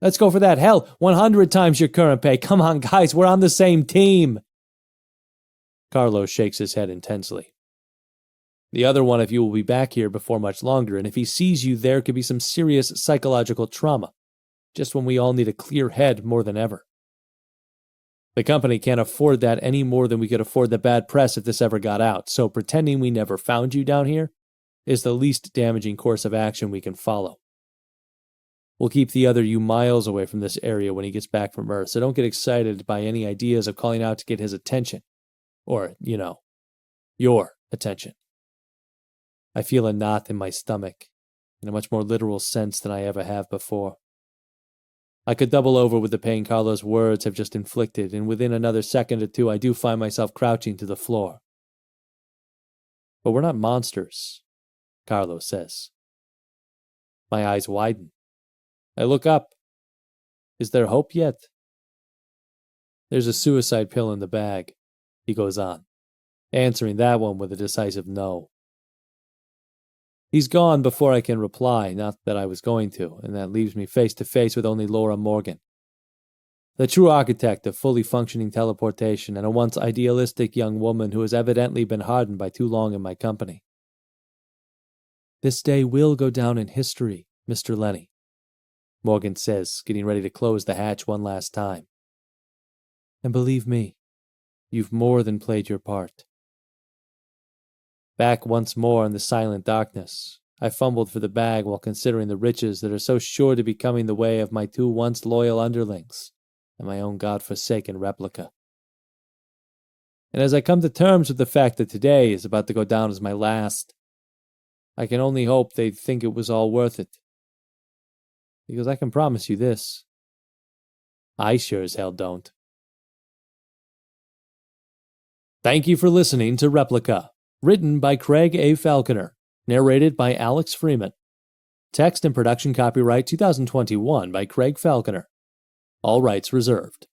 Let's go for that. Hell, 100 times your current pay. Come on, guys, we're on the same team. Carlo shakes his head intensely. The other one of you will be back here before much longer, and if he sees you, there could be some serious psychological trauma, just when we all need a clear head more than ever. The company can't afford that any more than we could afford the bad press if this ever got out, so pretending we never found you down here is the least damaging course of action we can follow. We'll keep the other you miles away from this area when he gets back from Earth, so don't get excited by any ideas of calling out to get his attention. Or, your attention. I feel a knot in my stomach, in a much more literal sense than I ever have before. I could double over with the pain Carlo's words have just inflicted, and within another second or two I do find myself crouching to the floor. But we're not monsters, Carlo says. My eyes widen. I look up. Is there hope yet? There's a suicide pill in the bag, he goes on, answering that one with a decisive no. He's gone before I can reply, not that I was going to, and that leaves me face to face with only Laura Morgan, the true architect of fully functioning teleportation and a once idealistic young woman who has evidently been hardened by too long in my company. This day will go down in history, Mr. Lenny, Morgan says, getting ready to close the hatch one last time. And believe me, you've more than played your part. Back once more in the silent darkness, I fumbled for the bag while considering the riches that are so sure to be coming the way of my two once loyal underlings and my own godforsaken replica. And as I come to terms with the fact that today is about to go down as my last, I can only hope they think it was all worth it. Because I can promise you this, I sure as hell don't. Thank you for listening to Replica. Written by Craig A. Falconer. Narrated by Alex Freeman. Text and production copyright 2021 by Craig Falconer. All rights reserved.